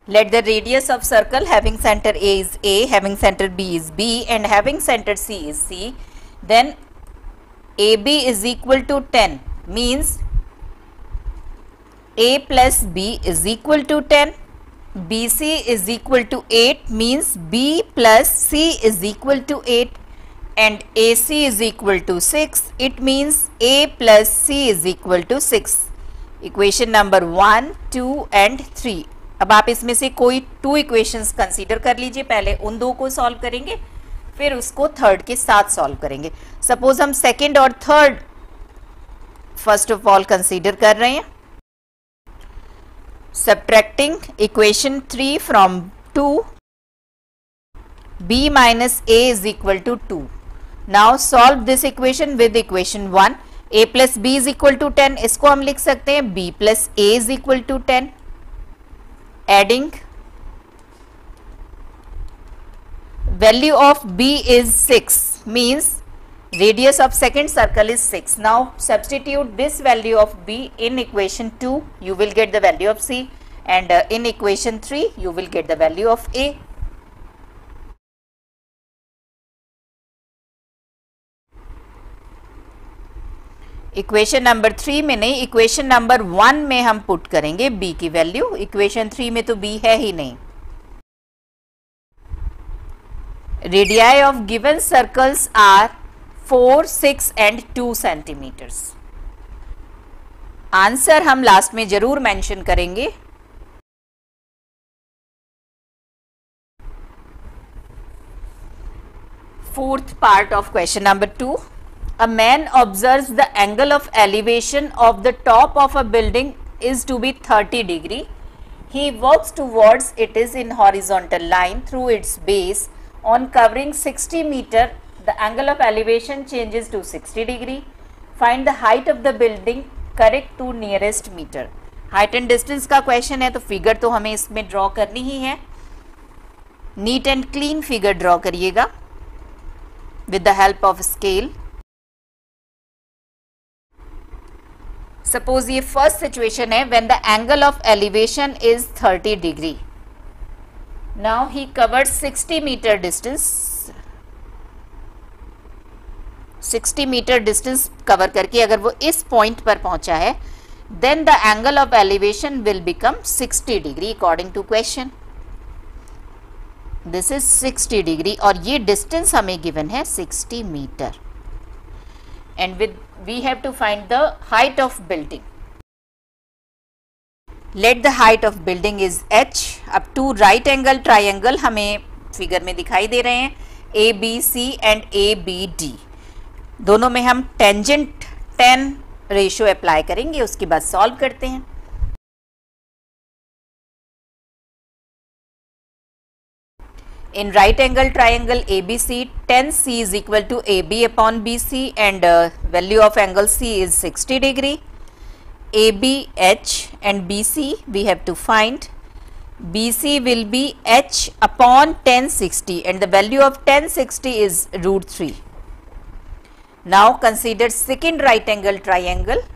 Let the radius of circle having center A is A, having center B is B, and having center C is C. Then AB is equal to 10, means A plus B is equal to 10. BC is equal to 8, means B plus C is equal to 8. And AC is equal to 6. It means A plus C is equal to 6. Equation number 1, 2 and 3. अब आप इसमें से कोई 2 equations consider कर लीजिए, पहले उन 2 को सॉल्व करेंगे फिर उसको थर्ड के साथ सॉल्व करेंगे। सपोज हम सेकंड और third first of all consider कर रहे हैं। Subtracting equation 3 from 2, b minus a is equal to 2. Now solve this equation with equation 1. a plus b is equal to 10. इसको हम लिख सकते हैं b plus a is equal to 10. Adding value of b is 6 means radius of second circle is 6. Now substitute this value of b in equation 2, you will get the value of c, and in equation 3 you will get the value of a. Equation number 3 में नहीं, equation number 1 में हम put करेंगे b की value. Equation 3 में तो b है ही नहीं। Radii of given circles are 4, 6 and 2 centimetres. Answer हम लास्ट में जरूर मेंशन करेंगे। Fourth part of question number 2, a man observes the angle of elevation of the top of a building is to be 30 degree. He walks towards it is in horizontal line through its base. On covering 60 meter, the angle of elevation changes to 60 degree. Find the height of the building correct to nearest meter. Height and distance का question है, तो figure तो हमें इसमें draw करनी ही है। Neat and clean figure draw करिएगा with the help of scale. Suppose ये फर्स्ट सिचुएशन है, when the angle of elevation is 30 degree. Now he covered 60 metre distance. 60 metre distance cover करके अगर वो इस पॉइंट पर पहुंचा है, then the angle of elevation will become 60 degree according to question. This is 60 degree और ये डिस्टेंस हमें गिवन है 60 metre. And with we have to find the height of building. Let the height of building is h. अब 2 right angle triangle हमें figure में दिखाई दे रहे हैं, ABC and ABD। दोनों में हम टेंजेंट 10 रेशियो अप्लाई करेंगे, उसके बाद सॉल्व करते हैं। In right angle triangle ABC, tan C is equal to AB upon BC and value of angle C is 60 degree. AB, H and BC we have to find. BC will be H upon tan 60 and the value of tan 60 is root 3. Now consider second right angle triangle.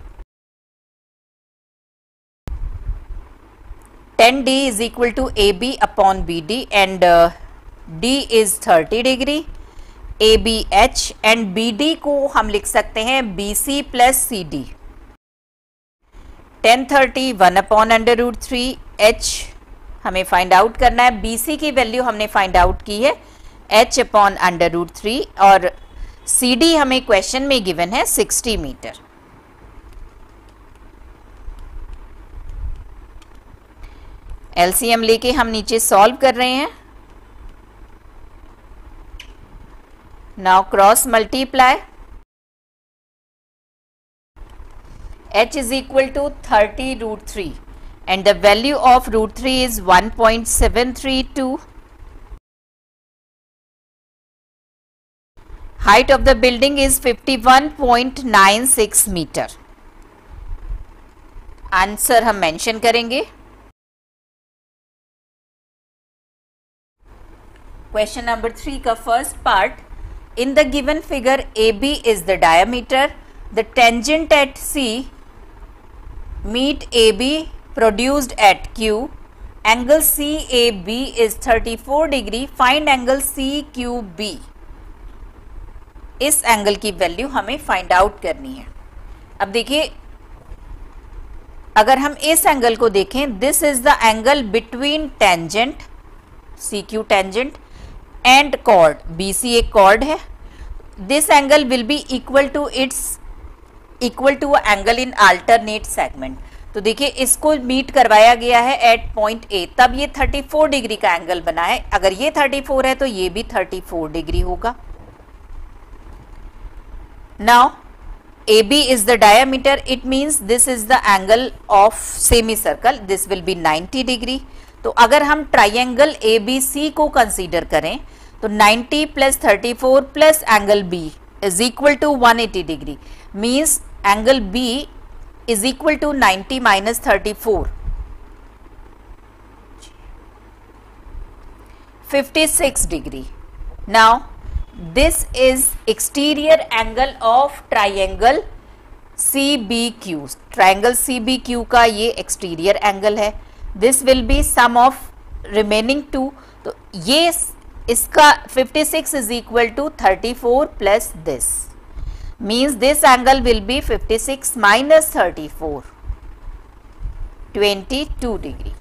Tan D is equal to AB upon BD and D is 30 degree. ABH and BD को हम लिख सकते हैं BC plus CD। tan 30 1 upon under root 3, H हमें find out करना है। BC की value हमने फाइंड आउट की है H upon under root 3 और CD हमें क्वेश्चन में गिवन है 60 मीटर। LCM लेके हम नीचे सॉल्व कर रहे हैं। Now cross multiply. H is equal to 30 root 3 and the value of root 3 is 1.732. Height of the building is 51.96 meter. Answer हम मेंशन करेंगे। क्वेश्चन नंबर 3 का first part, in the given figure AB is the diameter, the tangent at C meet AB produced at Q, angle CAB is 34 degree, find angle CQB। इस angle की value हमें find out करनी है। अब देखिए, अगर हम इस एंगल को देखें, this is the angle between tangent CQ tangent and chord BC एक कॉर्ड है। This angle will be equal to angle in alternate segment. तो देखिए इसको मीट करवाया गया है एट पॉइंट ए, तब ये 34 डिग्री का एंगल बना है। अगर ये 34 है तो ये भी 34 डिग्री होगा। Now AB is the diameter, it means this is the angle of semicircle, this will be 90 degree। तो अगर हम ट्राइंगल ABC को कंसीडर करें तो 90 plus 34 plus angle B is equal to 180 degree, means angle B is equal to 90 minus 34, 56 degree। Now this is exterior angle of triangle CBQ, triangle CBQ का ये exterior angle है। This will be sum of remaining two, तो ये इसका 56 is equal to 34 plus this, means this angle will be 56 minus 34, 22 degree।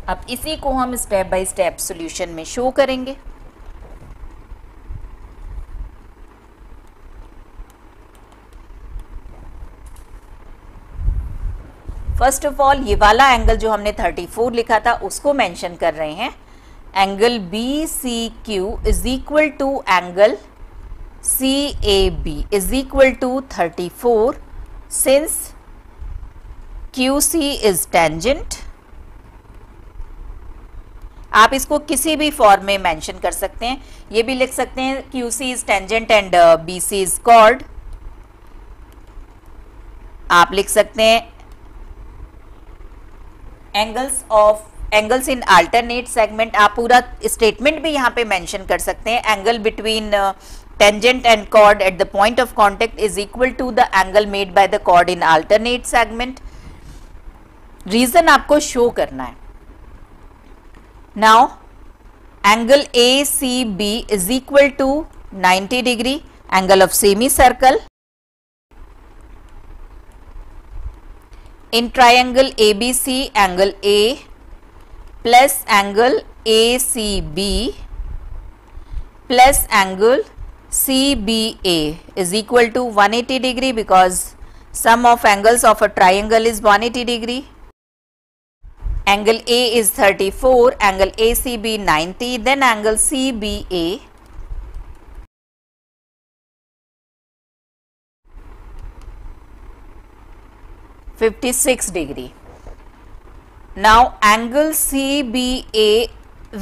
अब इसी को हम स्टेप बाय स्टेप सॉल्यूशन में शो करेंगे। फर्स्ट ऑफ ऑल ये वाला एंगल जो हमने 34 लिखा था उसको मेंशन कर रहे हैं। Angle BCQ is equal to angle CAB is equal to 34 since QC is tangent. आप इसको किसी भी फॉर्म में मेंशन कर सकते हैं, ये भी लिख सकते हैं QC is tangent and BC is chord. आप लिख सकते हैं एंगल्स इन अल्टरनेट सेगमेंट। आप पूरा स्टेटमेंट भी यहाँ पे मेंशन कर सकते हैं। Angle between tangent and chord at the point of contact is equal to the angle made by the chord in alternate segment. Reason आपको शो करना है। Now angle ACB is equal to 90 degree, angle of semi circle. In triangle ABC, angle A plus angle ACB plus angle CBA is equal to 180 degree, because sum of angles of a triangle is 180 degree. Angle A is 34, angle ACB 90, then angle CBA 56 degree. Now angle CBA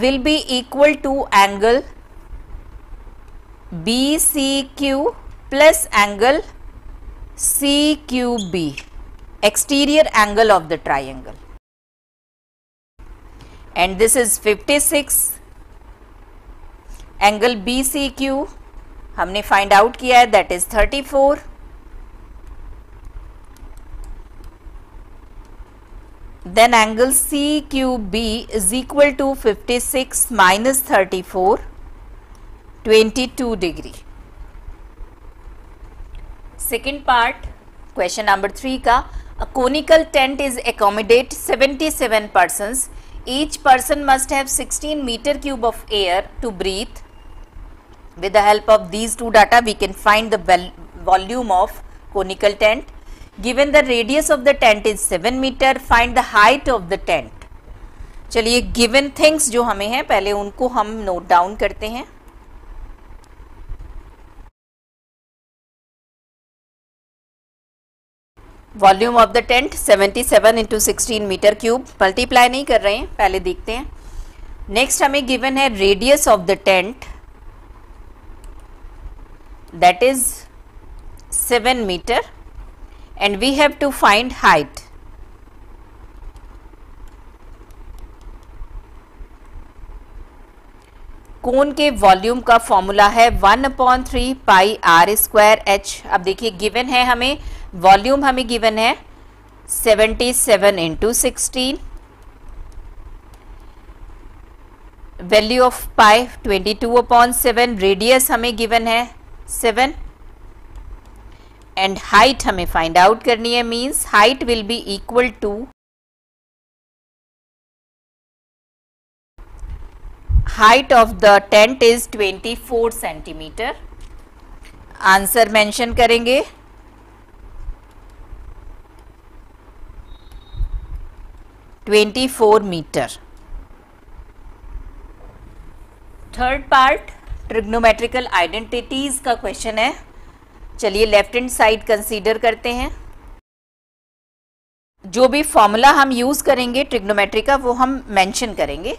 will be equal to angle BCQ plus angle CQB, exterior angle of the triangle, and this is 56। angle BCQ हमने find out किया है, that is 34। then angle CQB is equal to 56 minus 34, 22 degree। Second part, question number 3 का, a conical tent is accommodate 77 persons. Each person must have 16 meter cube of air to breathe. With the help of these two data, we can find the volume of conical tent. Given the radius of the tent is 7 meter, find the height of the tent। चलिए given things जो हमें हैं पहले उनको हम note down करते हैं। Volume of the tent 77 into 16 metre cube, multiply नहीं कर रहे हैं, पहले देखते हैं। नेक्स्ट हमें गिवन है radius of the tent, that is 7 metre, and we have to find height। Cone के वॉल्यूम का फॉर्मूला है 1/3 पाई r स्क्वायर h। अब देखिए गिवन है हमें वॉल्यूम, हमें गिवन है 77 into 16, value of pi 22/7, radius हमें गिवन है 7 एंड हाइट हमें फाइंड आउट करनी है, means height will be equal to height of the tent is 24 centimetre. Answer mention करेंगे 24 metre. Third part trigonometrical identities का question है। चलिए लेफ्ट हैंड साइड कंसीडर करते हैं। जो भी फॉर्मूला हम यूज करेंगे ट्रिग्नोमेट्री का वो हम मेंशन करेंगे।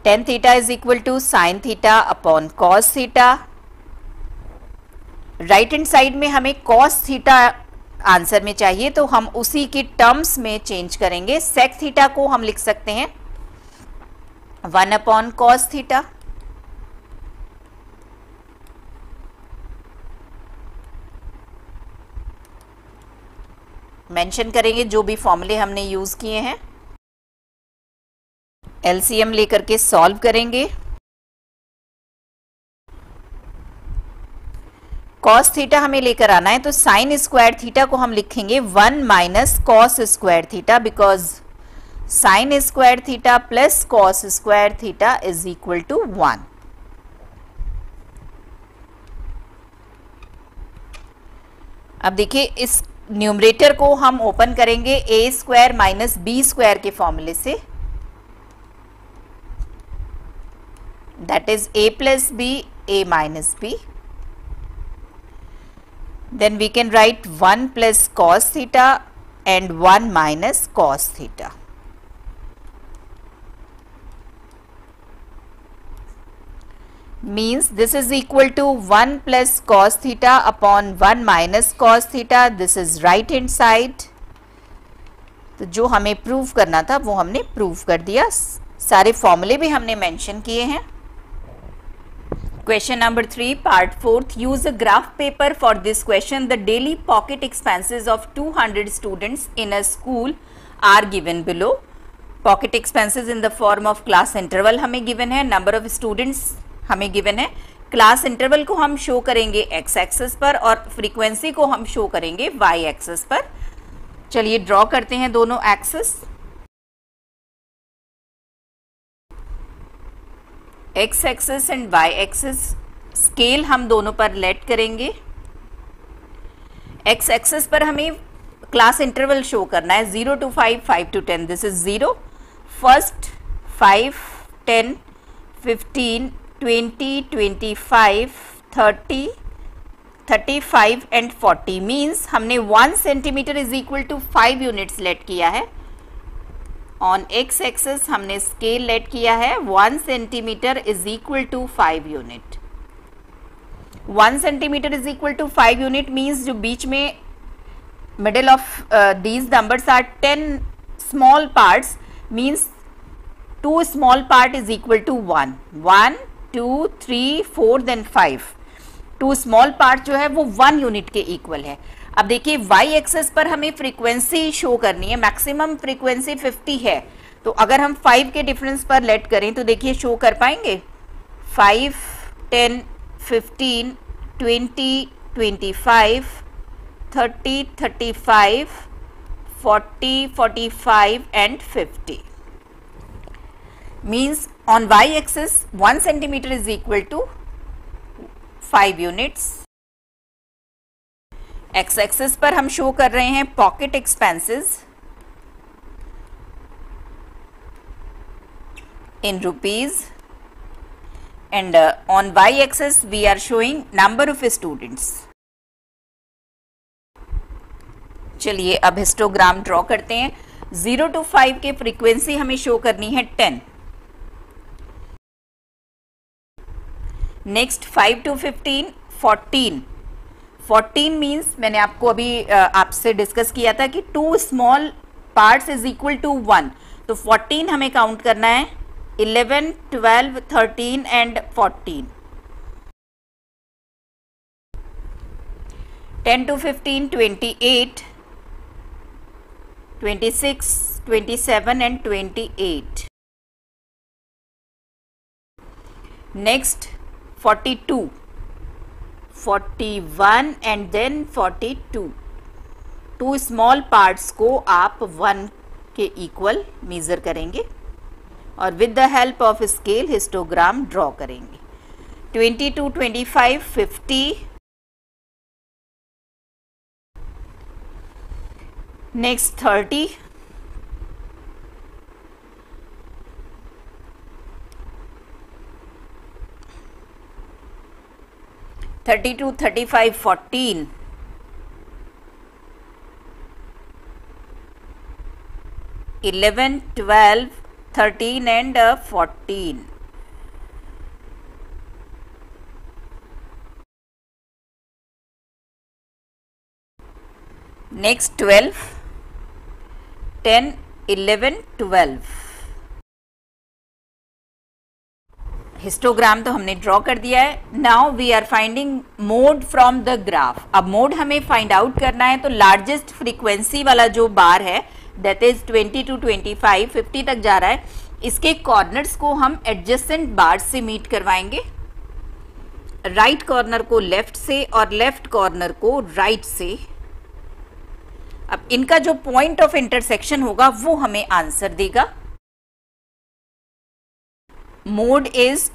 tan theta is equal to sine theta upon cos theta. Right hand side में हमें कॉस थीटा आंसर में चाहिए तो हम उसी की टर्म्स में चेंज करेंगे। सेक थीटा को हम लिख सकते हैं 1 अपॉन कॉस थीटा। मेंशन करेंगे जो भी फॉर्मूले हमने यूज किए हैं। एलसीएम लेकर के सॉल्व करेंगे। कॉस थीटा हमें लेकर आना है तो साइन स्क्वायर थीटा को हम लिखेंगे 1 minus cos square theta, because sine square theta plus cos square theta is equal to 1। अब देखिए इस न्यूमरेटर को हम ओपन करेंगे a square minus B square के फॉर्मूले से, that is a plus b a minus b. Then we can write 1 plus cos theta and 1 minus cos theta. means this is equal to 1 plus cos theta upon 1 minus cos theta. This is right hand side. तो जो हमें prove करना था वो हमने prove कर दिया। सारे फॉर्मूले भी हमने मेंशन किए हैं। Question number 3 part 4th, use a graph paper for this question. The daily pocket expenses of 200 students in a school are given below. Pocket expenses in the form of class interval हमें given है, number of students हमें given है। Class interval को हम show करेंगे x axis पर और frequency को हम शो करेंगे वाई एक्सिस पर। चलिए ड्रॉ करते हैं दोनों axis. X axis and y axis scale हम दोनों पर लेट करेंगे। एक्स एक्सिस पर हमें क्लास इंटरवल शो करना है 0 to 5, 5 to 10। This is 0, first 5, 10, 15, 20, 25, 30, 35 and 40। Means हमने 1 centimetre is equal to 5 units let किया है। ऑन एक्स एक्सिस हमने स्केल लेट किया है 1 centimetre is equal to 5 unit. 1 centimetre is equal to 5 unit means जो बीच में middle of these numbers are 10 small parts, means 2 small part is equal to 1, 1, 2, 3, 4 then 5। 2 small part जो है वो 1 unit के इक्वल है। अब देखिए वाई एक्सेस पर हमें फ्रीक्वेंसी शो करनी है, मैक्सिमम फ्रीक्वेंसी 50 है। तो अगर हम 5 के डिफरेंस पर लेट करें तो देखिए शो कर पाएंगे 5, 10, 15, 20, 25, 30, 35, 40, 45 and 50. Means on y-axis 1 centimeter is equal to 5 units. x-axis पर हम शो कर रहे हैं pocket expenses in rupees and on y-axis we are showing number of students. चलिए अब हिस्टोग्राम ड्रॉ करते हैं। 0 to 5 के फ्रीक्वेंसी हमें शो करनी है 10। Next 5 to 15, 14। 14 मीन्स मैंने आपको अभी आपसे डिस्कस किया था कि 2 small parts is equal to 1। तो 14 हमें काउंट करना है, 11, 12, 13 and 14। 10 to 15, 28, 26, 27 and 28. Next 42, 41 and then 42. 2 small parts को आप 1 के इक्वल मेजर करेंगे और with the help of scale histogram draw करेंगे। 22, 25, 50। Next 30, 32, 35, 14, 11, 12, 13 and 14. Next 12, 10, 11, 12. हिस्टोग्राम तो हमने ड्रॉ कर दिया है. Now we are finding mode from the graph. अब मोड हमें फाइंड आउट करना है, तो लार्जेस्ट फ्रीक्वेंसी वाला जो बार है दैट इज 20 to 25, 50 तक जा रहा है. इसके कॉर्नर्स को हम एडजेसेंट बार से मीट करवाएंगे. राइट कॉर्नर को लेफ्ट से और लेफ्ट कॉर्नर को राइट से. अब इनका जो पॉइंट ऑफ इंटरसेक्शन होगा वो हमें आंसर देगा. Mode is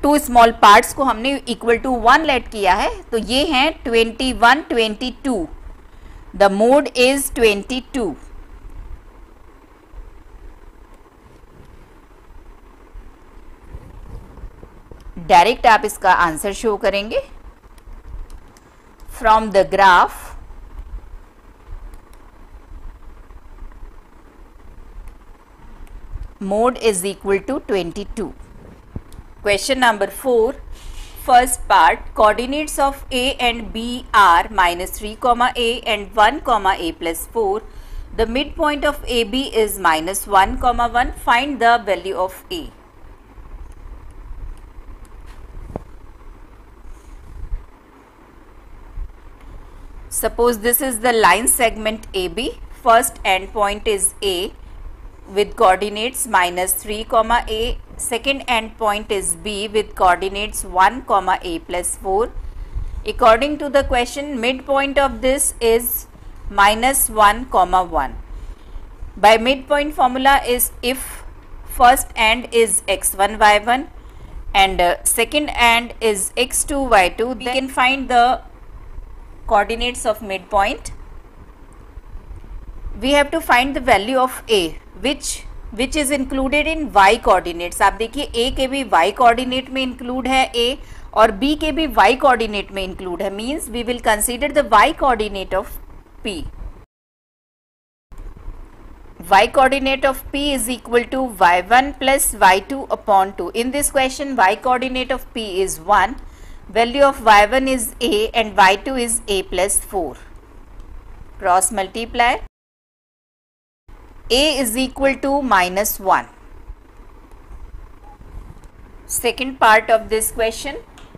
two small parts को हमने इक्वल टू 1 लेट किया है, तो ये हैं 21, 22. The mode is 22. डायरेक्ट आप इसका आंसर शो करेंगे. From the graph mode is equal to 22. Question number 4. First part, coordinates of A and B are minus 3 comma A and 1 comma A plus 4. The midpoint of AB is minus 1 comma 1. Find the value of A. Suppose this is the line segment AB. First end point is A with coordinates minus 3 comma A. Second end point is B with coordinates 1 comma A plus 4. According to the question, midpoint of this is minus 1 comma 1. By midpoint formula is if first end is x1 y1 and second end is x2 y2, we can find the coordinates of midpoint. We have to find the value of A which is included in y coordinates. आप देखिए A के भी y coordinate में include है A और B के भी y coordinate में include है. Means we will consider the y coordinate of P. Y coordinate of P is equal to y1 plus y2 upon 2. In this question y coordinate of P is 1. Value of y1 is A and y2 is A plus 4. Cross multiply. A is equal to minus 1. Second part of this question,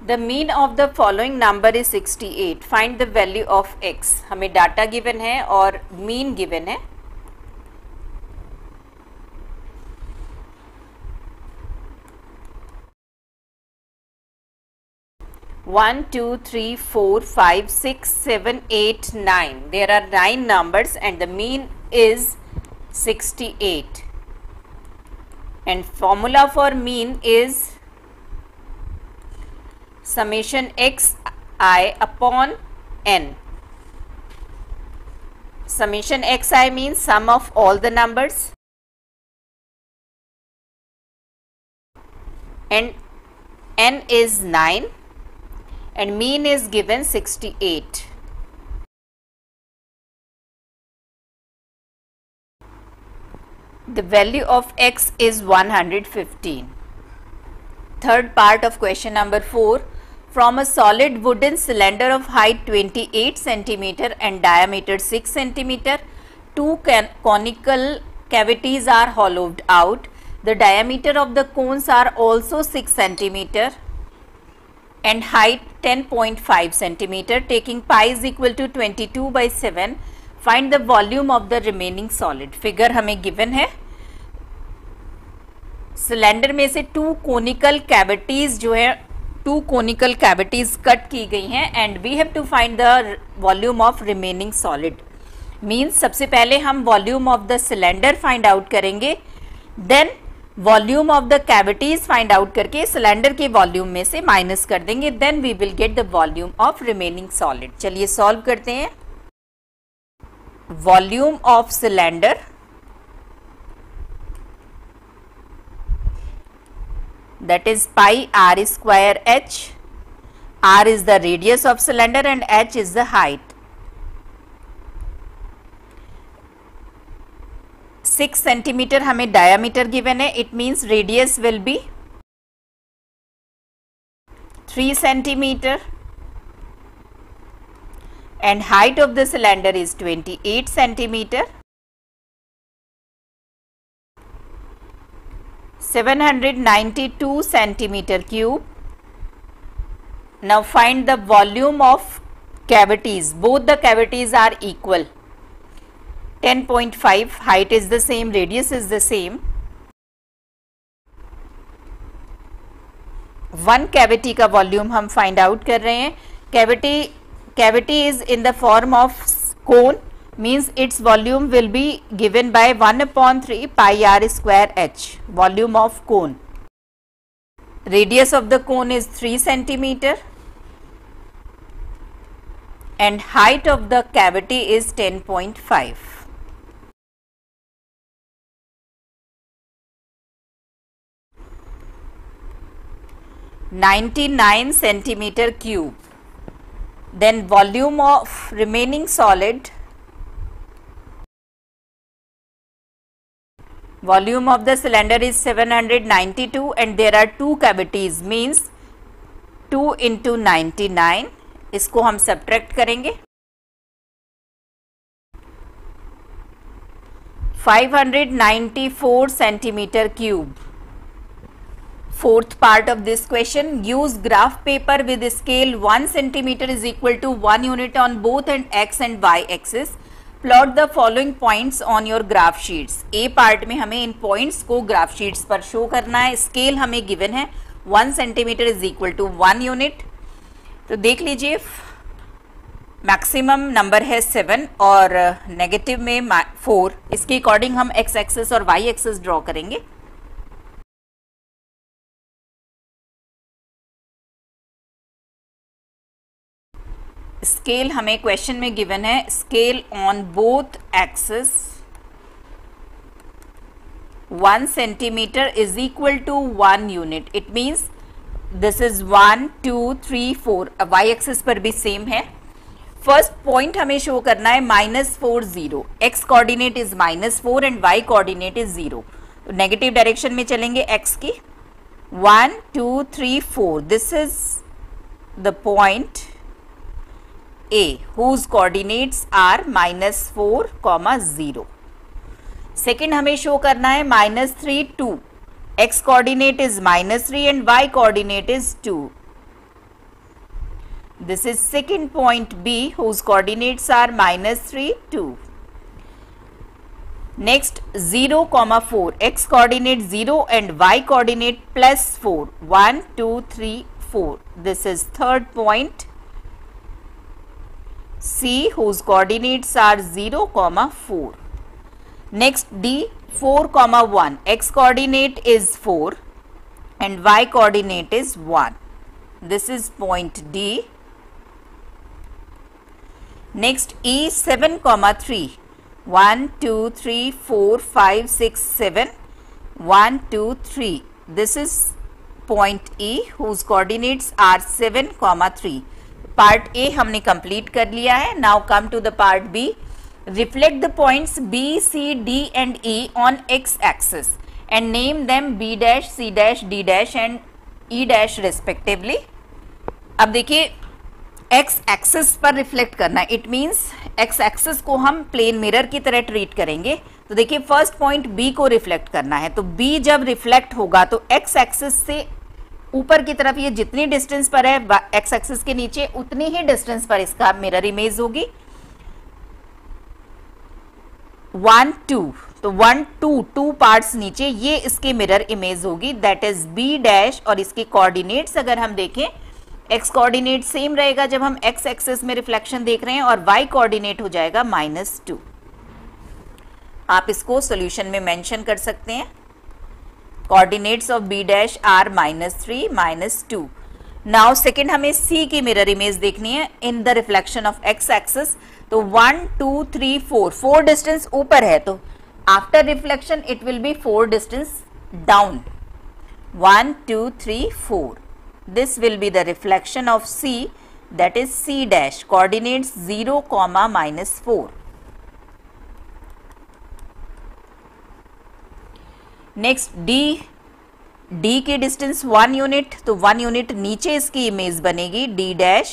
the mean of the following number is 68. Find the value of x. हमें data given है और mean given है. One, 2, 3, 4, 5, 6, 7, 8, 9. There are 9 numbers and the mean is 68. And formula for mean is summation xi upon n. Summation xi means sum of all the numbers and n is 9 and mean is given 68. The value of x is 115. Third part of question number 4. From a solid wooden cylinder of height 28 cm and diameter 6 cm, two conical cavities are hollowed out. The diameter of the cones are also 6 cm and height 10.5 cm. Taking pi is equal to 22 by 7. Find the volume of the remaining solid. Figure हमें given है. Cylinder में से 2 conical cavities जो है 2 conical cavities cut की गई हैं and we have to find the volume of remaining solid. Means सबसे पहले हम volume of the cylinder find out करेंगे, then volume of the cavities find out करके सिलेंडर के वॉल्यूम में से माइनस कर देंगे, then we will get the volume of remaining solid. चलिए सॉल्व करते हैं. volume of cylinder that is pi r square h. R is the radius of cylinder and h is the height. 6 centimeter हमें diameter given है, it means radius will be 3 centimeter and height of the cylinder is 28 centimeter. 792 centimeter cube. Now find the volume of cavities. Both the cavities are equal. 10.5, height is the same, radius is the same. One cavity का volume हम find out कर रहे हैं. Cavity is in the form of cone, means its volume will be given by 1/3 pi r square h, volume of cone. Radius of the cone is 3 centimeter and height of the cavity is 10.5. (99 centimeter cube). Then volume of remaining solid, volume of the cylinder is 792 and there are two cavities, means 2 into 99. इसको हम subtract करेंगे. 594 centimeter cube. Fourth part of this question, use graph paper with scale 1 centimeter is equal to 1 unit on both and x and y axis. Plot the following points on your graph sheets. A part में हमें इन points को graph sheets पर show करना है. Scale हमें given है 1 centimeter is equal to 1 unit. तो देख लीजिए मैक्सिमम नंबर है 7 और नेगेटिव में 4. इसके अकॉर्डिंग हम x एक्सिस और y एक्सिस ड्रॉ करेंगे. स्केल हमें क्वेश्चन में गिवन है, scale on both axis 1 centimetre is equal to 1 unit. It means this is 1 2 3 4. Y axis पर भी सेम है. फर्स्ट पॉइंट हमें शो करना है -4 0. X coordinate is -4 and y coordinate is 0. Negative direction में चलेंगे एक्स की. 1 2 3 4. This is the point A, whose coordinates are -4, 0. Second हमें शो करना है -3 2. x coordinate is -3 and y coordinate is 2. This is second point B, whose coordinates are -3 2. Next 0, 4. x coordinate 0 and y coordinate +4. 1 2 3 4. This is third point C, whose coordinates are 0, 4. Next D, 4, 1. X coordinate is 4 and y coordinate is 1. This is point D. Next E, 7, 3. 1 2 3 4 5 6 7. 1 2 3. This is point E, whose coordinates are 7, 3. Part A हमने complete कर लिया है. Now come to the part B. Reflect the points B C D and E on x axis and name them B dash C dash D dash and E dash respectively. अब देखिए x axis पर reflect करना है. It means x axis को हम plane mirror की तरह treat करेंगे. तो देखिए फर्स्ट पॉइंट बी को रिफ्लेक्ट करना है. तो बी जब रिफ्लेक्ट होगा तो एक्स एक्सिस से ऊपर की तरफ ये जितनी डिस्टेंस पर है एक्स एक्सिस के नीचे उतनी ही डिस्टेंस पर इसका मिरर इमेज होगी. 1 2. तो 1 2 2 पार्ट्स नीचे ये इसके मिरर इमेज होगी. That is B dash. और इसके कोऑर्डिनेट्स अगर हम देखें एक्स कोऑर्डिनेट सेम रहेगा जब हम एक्स एक्सिस में रिफ्लेक्शन देख रहे हैं और वाई कोऑर्डिनेट हो जाएगा -2. आप इसको सॉल्यूशन में मेंशन कर सकते हैं. Coordinates of B dash are -3, -2. Now second हमें C की मिरर इमेज देखनी है in the reflection of x axis. तो 1 2 3 4 डिस्टेंस ऊपर है, तो after reflection it will be 4 distance down. 1 2 3 4, this will be the reflection of C, that is C dash, coordinates 0, -4. Next D की distance 1 unit, तो 1 unit नीचे इसकी image बनेगी D dash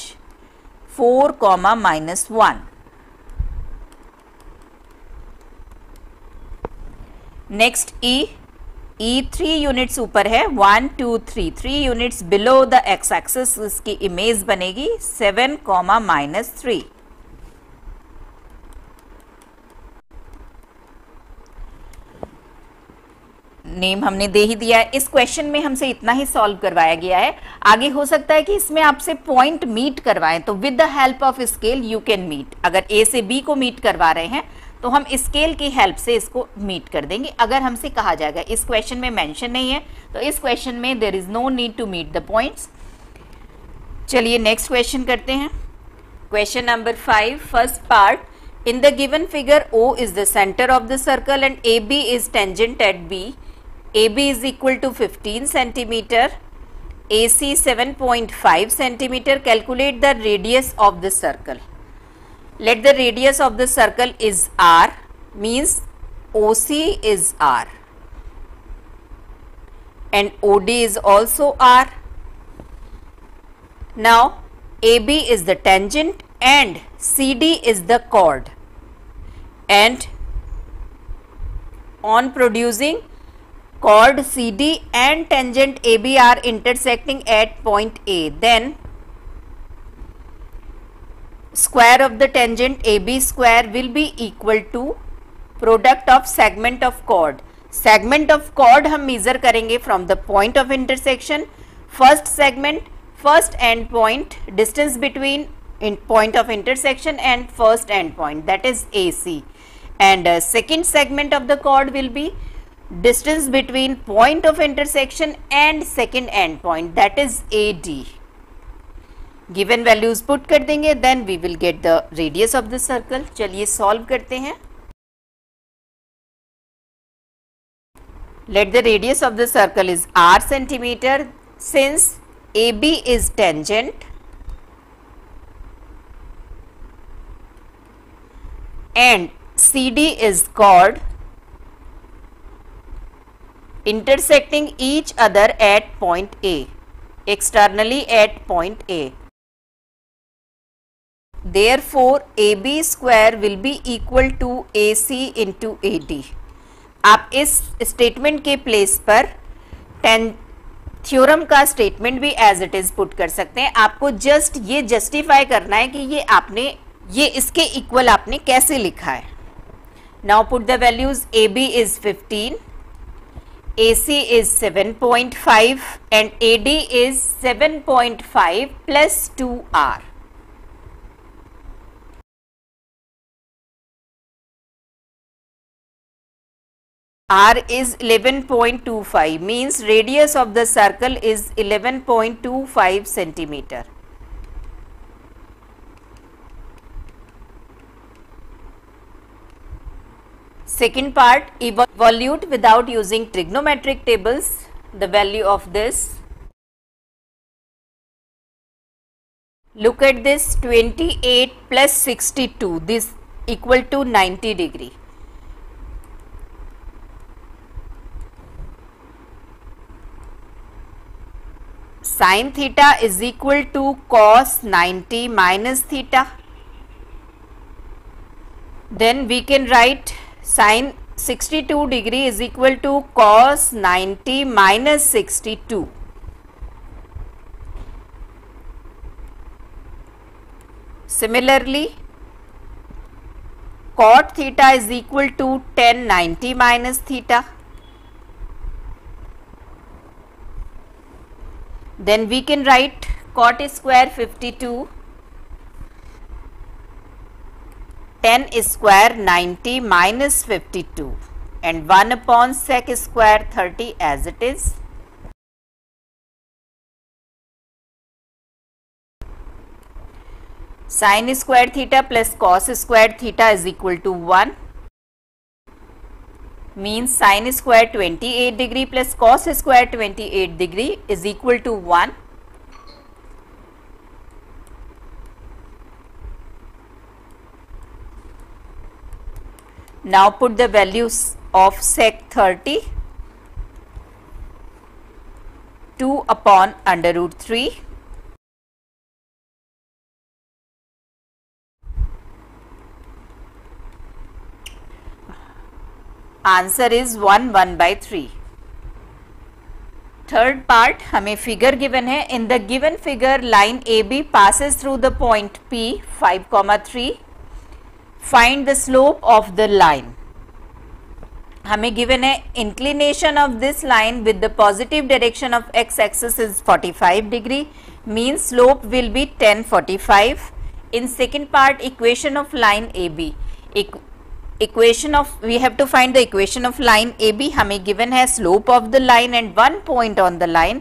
4, -1। Next E 3 units ऊपर है, 1 2 3 units below the x axis इसकी image बनेगी 7, -3। Name हमने दे ही दिया है। इस क्वेश्चन में हमसे इतना ही सॉल्व करवाया गया है। आगे हो सकता है कि इसमें आपसे पॉइंट मीट करवाएं, तो with the help of scale you can meet. अगर ए से बी को मीट करवा रहे हैं तो हम स्केल की हेल्प से इसको मीट कर देंगे। अगर हमसे कहा जाएगा इस क्वेश्चन में मेंशन नहीं है, तो इस क्वेश्चन में there is no need to meet the points. चलिए नेक्स्ट क्वेश्चन करते हैं। Question number 5, first part, in the given figure O is the centre of the circle and AB is tangent at B। AB is equal to 15 centimeter, AC 7.5 centimeter. Calculate the radius of the circle. Let the radius of the circle is R, means OC is R and OD is also R. Now AB is the tangent and CD is the chord, and on producing chord CD and tangent AB are intersecting at point A, then square of the tangent AB square will be equal to product of segment of chord. Segment of chord हम measure करेंगे from the point of intersection, first segment, first end point, distance between point of intersection and first end point, that is AC, and second segment of the chord will be distance between point of intersection and second end point, that is AD. Given values put कर देंगे, then we will get the radius of the circle. चलिए solve करते हैं। Let the radius of the circle is R centimeter. Since AB is tangent and CD is chord, intersecting each other at point A, externally at point A. Therefore, AB square will be equal to AC into AD. आप इस statement के place पर theorem का statement भी as it is put कर सकते हैं। आपको जस्ट ये जस्टिफाई करना है कि ये इसके इक्वल आपने कैसे लिखा है। Now put the values, AB is 15, AC is 7.5 and AD is 7.5 plus 2R. R is 11.25, means radius of the circle is 11.25 centimeter. Second part, evolute without using trigonometric tables the value of this. Look at this, 28 plus 62, this equal to 90 degree. Sin theta is equal to cos 90 minus theta. Then we can write sin 62 degree is equal to cos 90 minus 62. Similarly, cot theta is equal to tan 90 minus theta. Then we can write cot square 52, tan square 90 minus 52 and 1 upon sec square 30 as it is. Sin square theta plus cos square theta is equal to 1, means sin square 28 degree plus cos square 28 degree is equal to 1. Now put the values of sec 30, 2 upon under root 3. Answer is 1/3. Third part हमें figure given है. In the given figure line A B passes through the point P 5,3. Find the slope of the line. हमें given है inclination of this line with the positive direction of x axis is 45 degree, mean slope will be 1045. In second part equation of line A B, equation of, we have to find the equation of line AB. हमें given है slope of the line and one point on the line,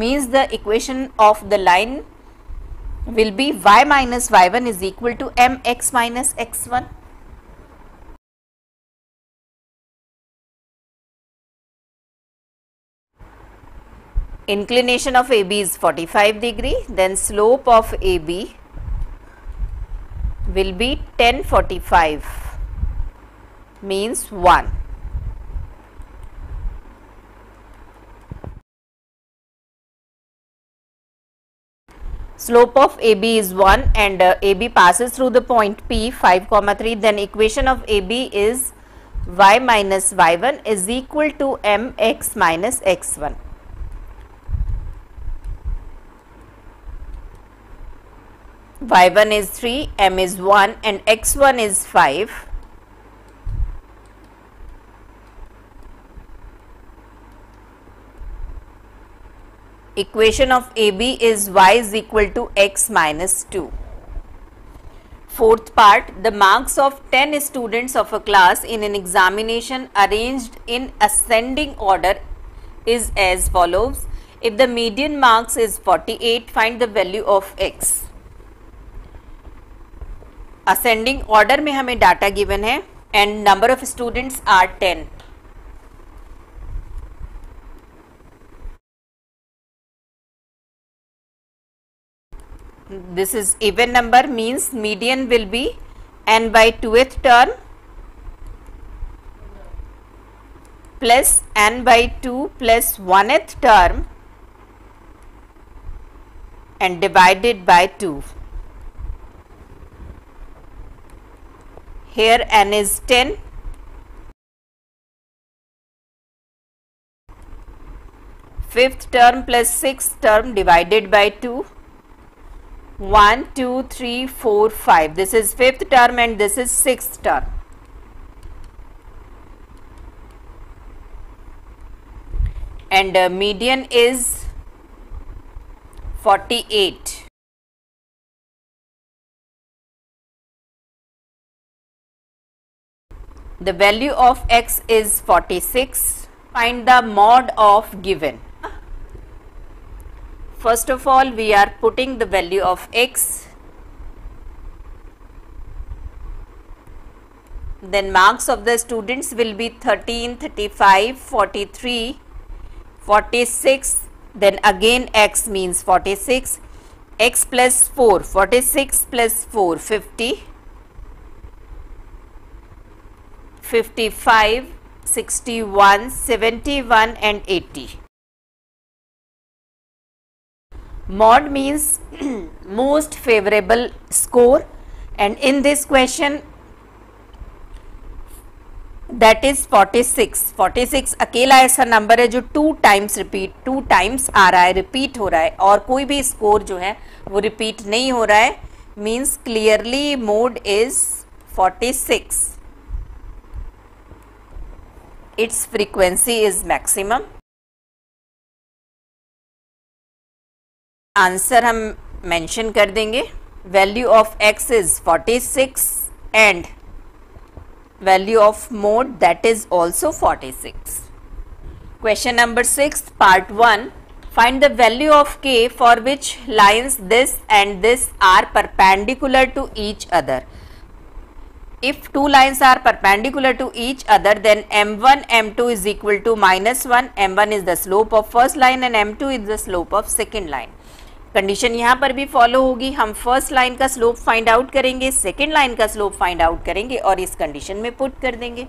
means the equation of the line will be y minus y1 is equal to mx minus x1. Inclination of AB is 45 degree, then slope of AB will be 1045, means 1. Slope of AB is 1 and AB passes through the point P 5,3. Then equation of AB is y minus y1 is equal to mx minus x1. y1 is 3, m is 1 and x1 is 5. Equation of AB is y is equal to x minus 2. Fourth part, the marks of 10 students of a class in an examination arranged in ascending order is as follows. If the median marks is 48, find the value of x. Ascending order में हमें data given है and number of students are 10. This is even number, means median will be n by 2th term plus n by 2 plus 1th term and divided by 2. Here n is 10. Fifth term plus sixth term divided by 2. 1, 2, 3, 4, 5. This is fifth term and this is sixth term. And median is 48. The value of x is 46. Find the mod of given. First of all, we are putting the value of x, then marks of the students will be 13, 35, 43, 46, then again x means 46, x plus 4, 46 plus 4, 50, 55, 61, 71 and 80. Mod means most favorable score, and in this question that is 46. 46 अकेला ऐसा number है जो 2 times आ रहा है, repeat हो रहा है, और कोई भी स्कोर जो है वो रिपीट नहीं हो रहा है, means clearly mode is 46. It's frequency is maximum. Answer हम मेंशन कर देंगे. Value of x is 46 and value of mode that is also 46. Question number 6 part 1. Find the value of k for which lines this and this are perpendicular to each other. If two lines are perpendicular to each other, then m1 m2 is equal to -1. m1 is the slope of first line and m2 is the slope of second line. Condition यहाँ पर भी follow होगी. हम first line का slope find out करेंगे, second line का slope find out करेंगे और इस कंडीशन में पुट कर देंगे.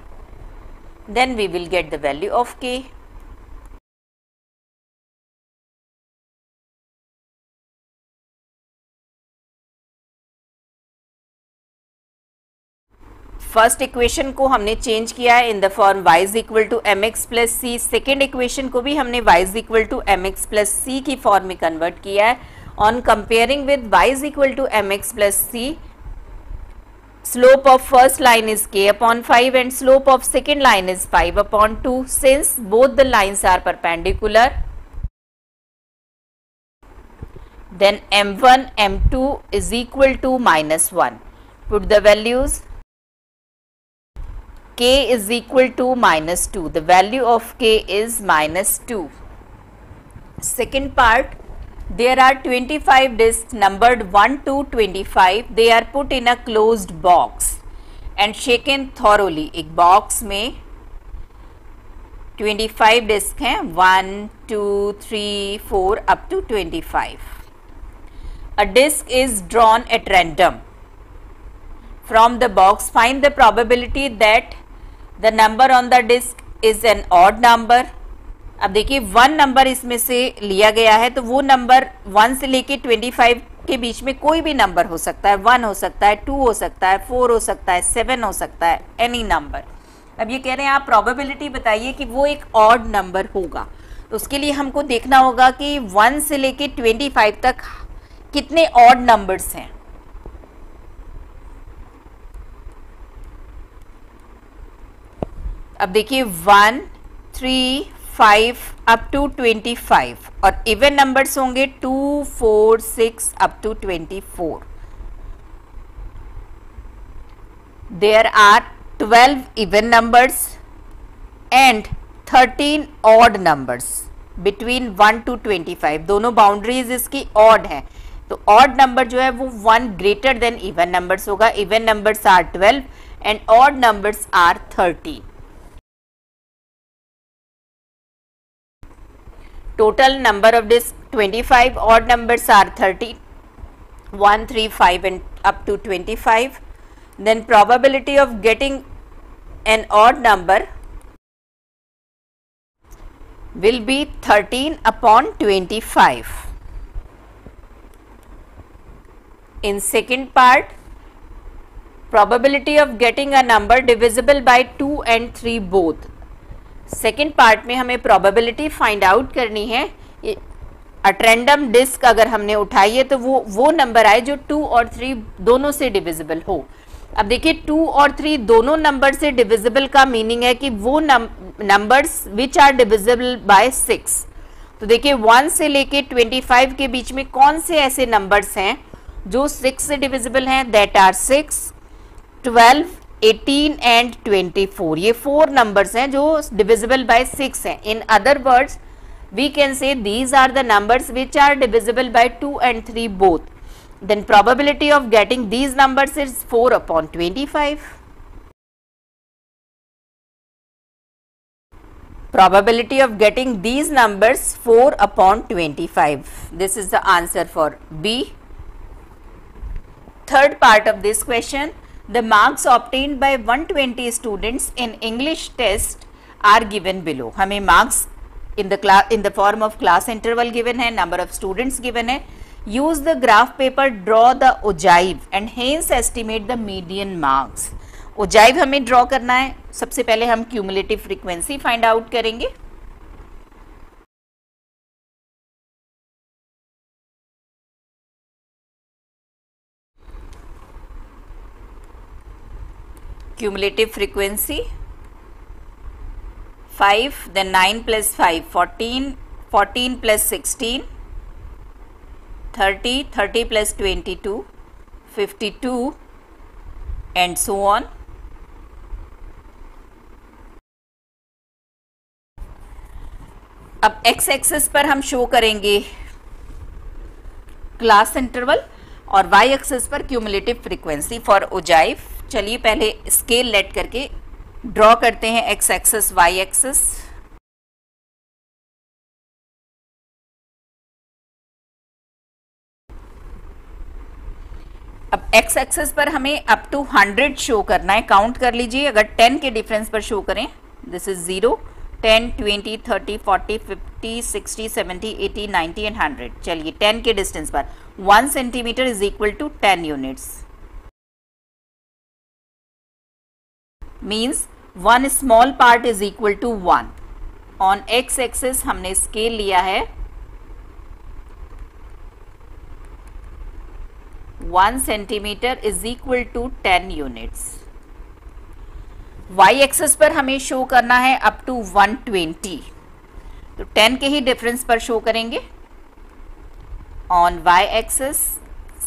Then we will get the value of k. First equation को हमने चेंज किया है in the form y is equal to M x plus c. Second equation को भी हमने y is equal to M x plus सी की form में convert किया है. On comparing with y is equal to M x plus C, slope of first line is k upon 5 and slope of second line is 5 upon 2. Since both the lines are perpendicular, then m1 m2 is equal to -1. Put the values. K is equal to -2. The value of K is -2. Second part, there are 25 discs numbered 1 to 25. They are put in a closed box and shaken thoroughly. एक box में 25 disc हैं, 1 2 3 4 up to 25. A disc is drawn at random from the box. Find the probability that the number on the disc is an odd number. अब देखिए 1 number इसमें से लिया गया है, तो वो नंबर 1 से लेके 25 के बीच में कोई भी नंबर हो सकता है. 1 हो सकता है, 2 हो सकता है, 4 हो सकता है, 7 हो सकता है, एनी नंबर. अब ये कह रहे हैं आप प्रोबेबिलिटी बताइए कि वो एक ऑड नंबर होगा. तो उसके लिए हमको देखना होगा कि 1 से लेके 25 तक कितने ऑड नंबर्स हैं. अब देखिए 1 3 5 अप टू 25 और इवन नंबर्स होंगे 2 4 6 up to 24. There are 12 even numbers and 13 odd numbers between 1 to 25. दोनों बाउंड्रीज इसकी ऑड हैं, तो ऑड नंबर जो है वो 1 ग्रेटर देन इवन नंबर्स होगा. Even numbers are 12 and odd numbers are 13. Total number of discs 25, odd numbers are 30, 1 3 5 and up to 25. Then probability of getting an odd number will be 13 upon 25. In second part, probability of getting a number divisible by 2 and 3 both. Second part में हमें probability find out करनी है. अट random disc अगर हमने उठाई है तो वो नंबर आए जो 2 और 3 दोनों से डिविजिबल हो. अब देखिए 2 और 3 दोनों नंबर से डिविजिबल का मीनिंग है कि वो numbers which are divisible by 6. तो देखिए 1 से लेके 25 के बीच में कौन से ऐसे नंबर्स हैं जो 6 से डिविजिबल हैं. That are 6, 12, 18 and 24. ये 4 नंबर्स हैं जो डिविजिबल बाय 6 हैं. In other words we can say these are the numbers which are divisible by 2 and 3 बोथ. Then probability of getting these numbers is 4 upon 25. Probability of getting these numbers 4 upon 25. This is the answer for B. Third part of this question. The marks obtained by 120 students in English test are given below. हमें marks in the form of class interval given है, number of students given है. Use the graph paper, draw the ogive and hence estimate the median marks. ogive हमें draw करना है. सबसे पहले हम cumulative frequency find out करेंगे. Cumulative frequency 5, then 9 plus 5 14, 14 plus 16 30, 30 plus 22 52 and so on. अब x axis पर हम शो करेंगे क्लास इंटरवल और वाई एक्सिस पर क्यूमुलेटिव फ्रीक्वेंसी फॉर ओजाइव। चलिए पहले स्केल लेट करके ड्रॉ करते हैं एक्स एक्सिस वाई एक्सिस। अब एक्स एक्सिस पर हमें अप टू 100 शो करना है। काउंट कर लीजिए, अगर 10 के डिफरेंस पर शो करें, दिस इज 0, 10, 20, 30, 40, 50, 60, 70, 80, 90 एंड 100। चलिए 10 के डिस्टेंस पर 1 centimetre is equal to 10 units, means 1 small part is equal to 1। On x axis हमने स्केल लिया है 1 centimetre is equal to 10 units. Y axis पर हमें शो करना है अप टू 120, तो 10 के ही डिफरेंस पर शो करेंगे। On y axis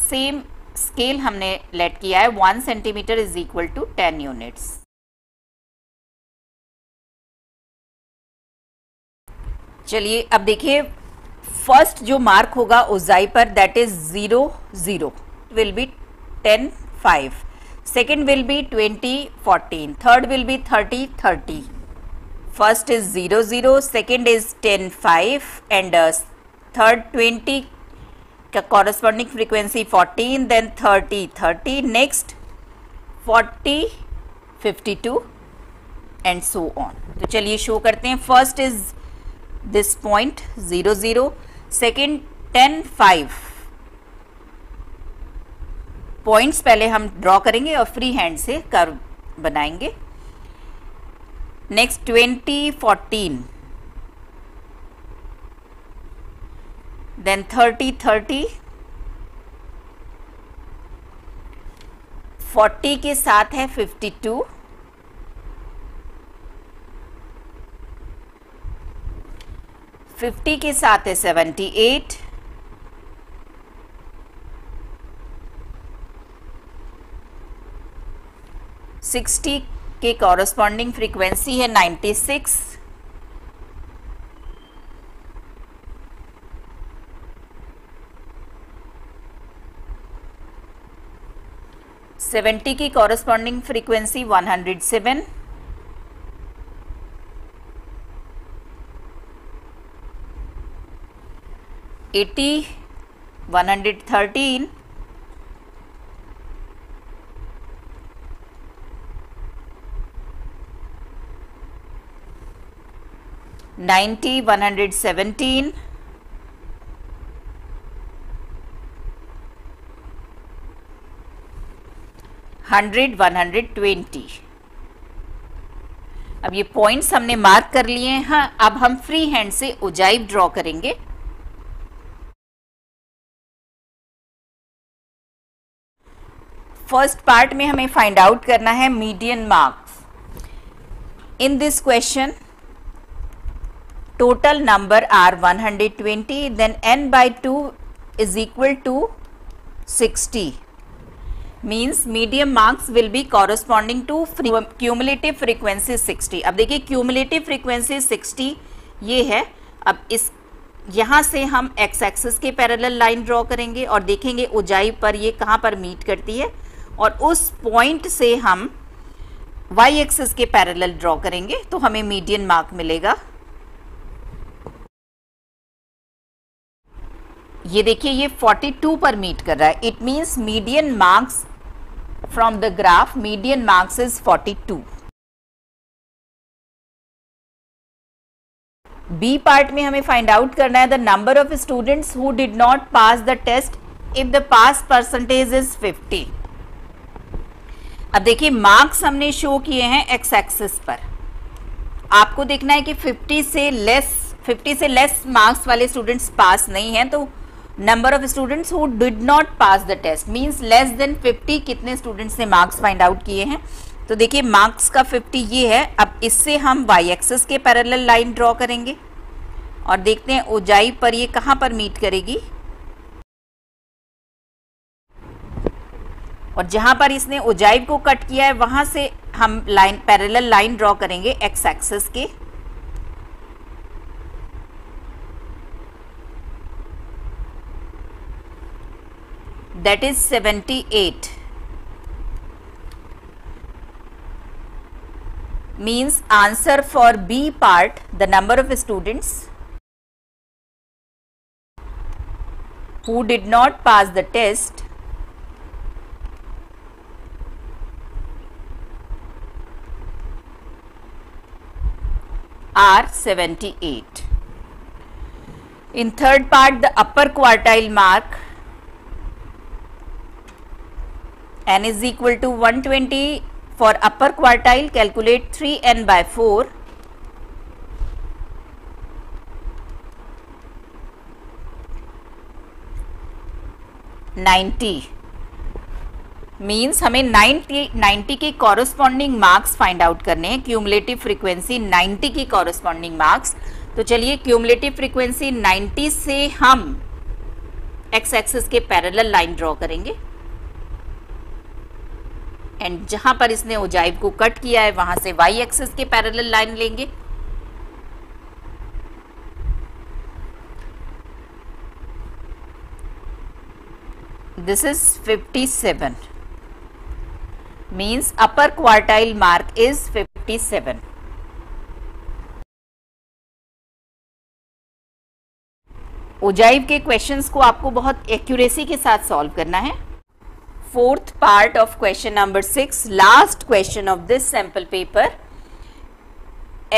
same scale हमने लेट किया है 1 centimetre is equal to 10 units. चलिए अब देखिए, फर्स्ट जो मार्क होगा ओजाई पर that is 0, 0 will be 10, 5, second will be 20, 14, third will be 30, 30. First is 0, 0, second is 10, 5 and third 20 का corresponding frequency 14, then 30, 30, next 40, 52 and so on. तो चलिए शो करते हैं। First is this point 0, 0, second 10, 5 points पहले हम ड्रॉ करेंगे और free hand से कर्व बनाएंगे। नेक्स्ट 20, 14, देन 30, 30, 40 के साथ है 52, 50 के साथ है 78, 60 के कॉरस्पॉन्डिंग फ्रीक्वेंसी है 96, 70 की कॉरस्पॉन्डिंग फ्रीक्वेंसी 107, 80, 113, 90, 117, 100, 120। अब ये पॉइंट्स हमने मार्क कर लिए हैं। हाँ, अब हम फ्री हैंड से ओजाइव ड्रॉ करेंगे। फर्स्ट पार्ट में हमें फाइंड आउट करना है median marks. In this question total number are 120, then n by 2 is equal to 60, means medium marks will be corresponding to cumulative frequency 60। अब देखिए cumulative frequency 60 ये है। अब इस यहाँ से हम x एक्सिस के पैरेलल लाइन ड्रॉ करेंगे और देखेंगे ऊंचाई पर ये कहाँ पर मीट करती है, और उस पॉइंट से हम y एक्सिस के पैरेलल ड्रॉ करेंगे तो हमें मीडियन मार्क मिलेगा। ये देखिए ये 42 पर मीट कर रहा है, it means median marks from the graph, median marks is 42। B part में हमें फाइंड आउट करना है the number of students who did not pass the test if the pass percentage is 50। अब देखिए मार्क्स हमने शो किए हैं x axis पर, आपको देखना है कि 50 से लेस मार्क्स वाले स्टूडेंट्स पास नहीं हैं, तो number of students who did not pass the test means less than 50 कितने स्टूडेंट्स ने मार्क्स फाइंड आउट किए हैं। तो देखिए मार्क्स का 50 ये है। अब इससे हम वाई एक्सिस के पैरेलल लाइन ड्रॉ करेंगे और देखते हैं ऊंचाई पर ये कहाँ पर मीट करेगी, और जहां पर इसने ऊंचाई को कट किया है वहां से हम पैरेलल लाइन ड्रॉ करेंगे एक्स एक्सिस के। that is 78. Means answer for B part, the number of students who did not pass the test are 78. In third part, the upper quartile mark n is equal to 120. For upper quartile, calculate 3n by 4. Means हमें 90 के corresponding marks find out करने हैं, cumulative frequency 90 की corresponding marks. तो चलिए cumulative frequency 90 से हम x axis के पैरेलल लाइन ड्रॉ करेंगे एंड जहां पर इसने ओजाइव को कट किया है वहां से वाई एक्सिस के पैरेलल लाइन लेंगे। This is 57, means upper quartile mark is 57। Ogive के क्वेश्चंस को आपको बहुत एक्यूरेसी के साथ सॉल्व करना है। Fourth part of question number 6, last question of this sample paper.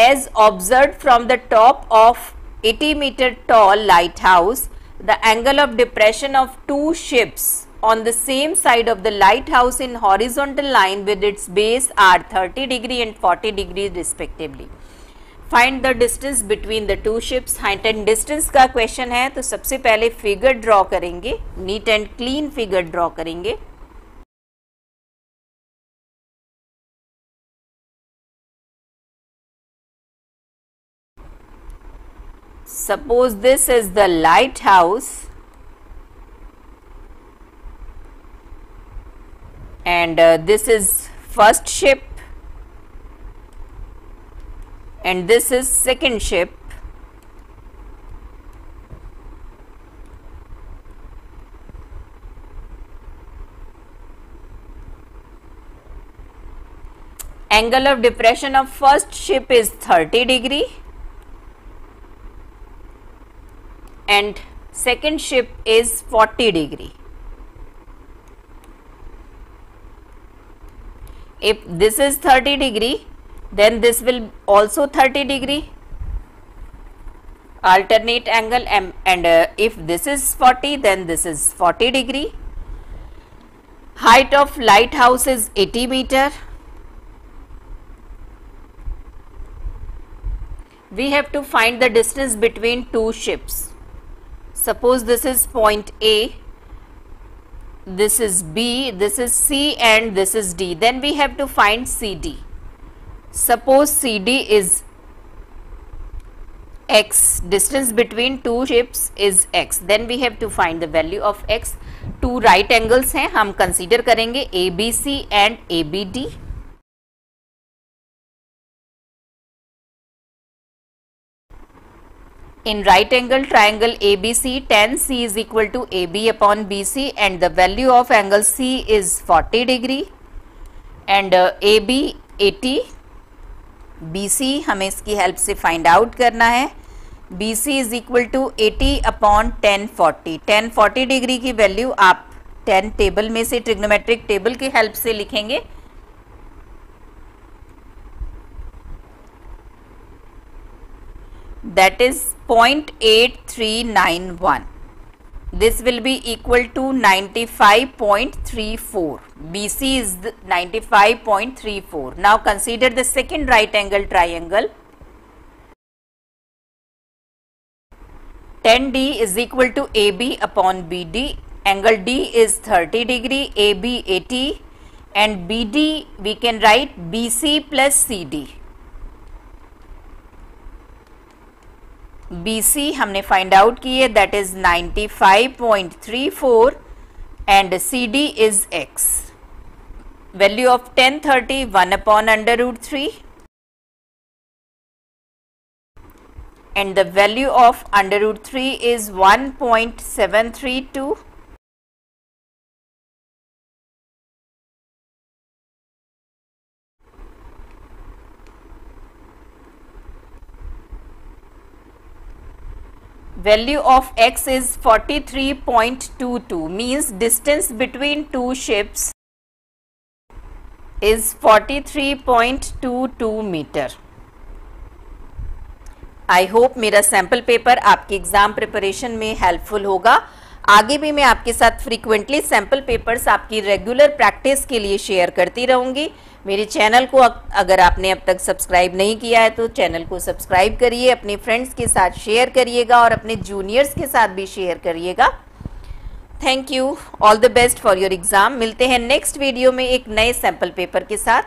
As observed from the top of 80-meter tall lighthouse, the angle of depression of two ships on the same side of the lighthouse in horizontal line with its base are 30 degree and 40 degree respectively. Find the distance between the two ships. height and distance का question है, तो सबसे पहले figure draw करेंगे, NEET and clean figure draw करेंगे। Suppose this is the lighthouse and this is first ship and this is second ship. Angle of depression of first ship is 30 degree and second ship is 40 degree. If this is 30 degree, then this will also 30 degree, alternate angle, and if this is 40, then this is 40 degree. Height of lighthouse is 80 meter. We have to find the distance between two ships. Suppose this is point A, this is B, this is C and this is D. Then we have to find CD. Suppose CD is X, distance between two ships is X. Then we have to find the value of X. Two right angles हैं, हम consider करेंगे ABC and ABD. In right angle triangle ABC, tan C is equal to AB upon BC and the value of angle C is 40 degree and AB 80, BC हमें इसकी help से find out करना है। BC is equal to 80 upon tan 40. tan 40 degree की value आप tan table में से trigonometric table की हेल्प से लिखेंगे। That is 0.8391. This will be equal to 95.34. BC is 95.34. Now consider the second right angle triangle. Tan D is equal to AB upon BD. Angle D is 30 degree, AB 80 and BD we can write BC plus CD. BC हमने find out की है, that is 95.34 and CD is X. Value of tan 30 1 upon √3 and the value of √3 is 1.732 value of x is 43.22 means distance between two ships is 43.22 metre. I hope मेरा sample paper आपके exam preparation में helpful होगा। आगे भी मैं आपके साथ frequently sample papers आपकी रेगुलर प्रैक्टिस के लिए शेयर करती रहूँगी। मेरे चैनल को अगर आपने अब तक सब्सक्राइब नहीं किया है तो चैनल को सब्सक्राइब करिए, अपने फ्रेंड्स के साथ शेयर करिएगा और अपने जूनियर्स के साथ भी शेयर करिएगा। Thank you, all the best for your exam. मिलते हैं नेक्स्ट वीडियो में एक नए सैम्पल पेपर के साथ।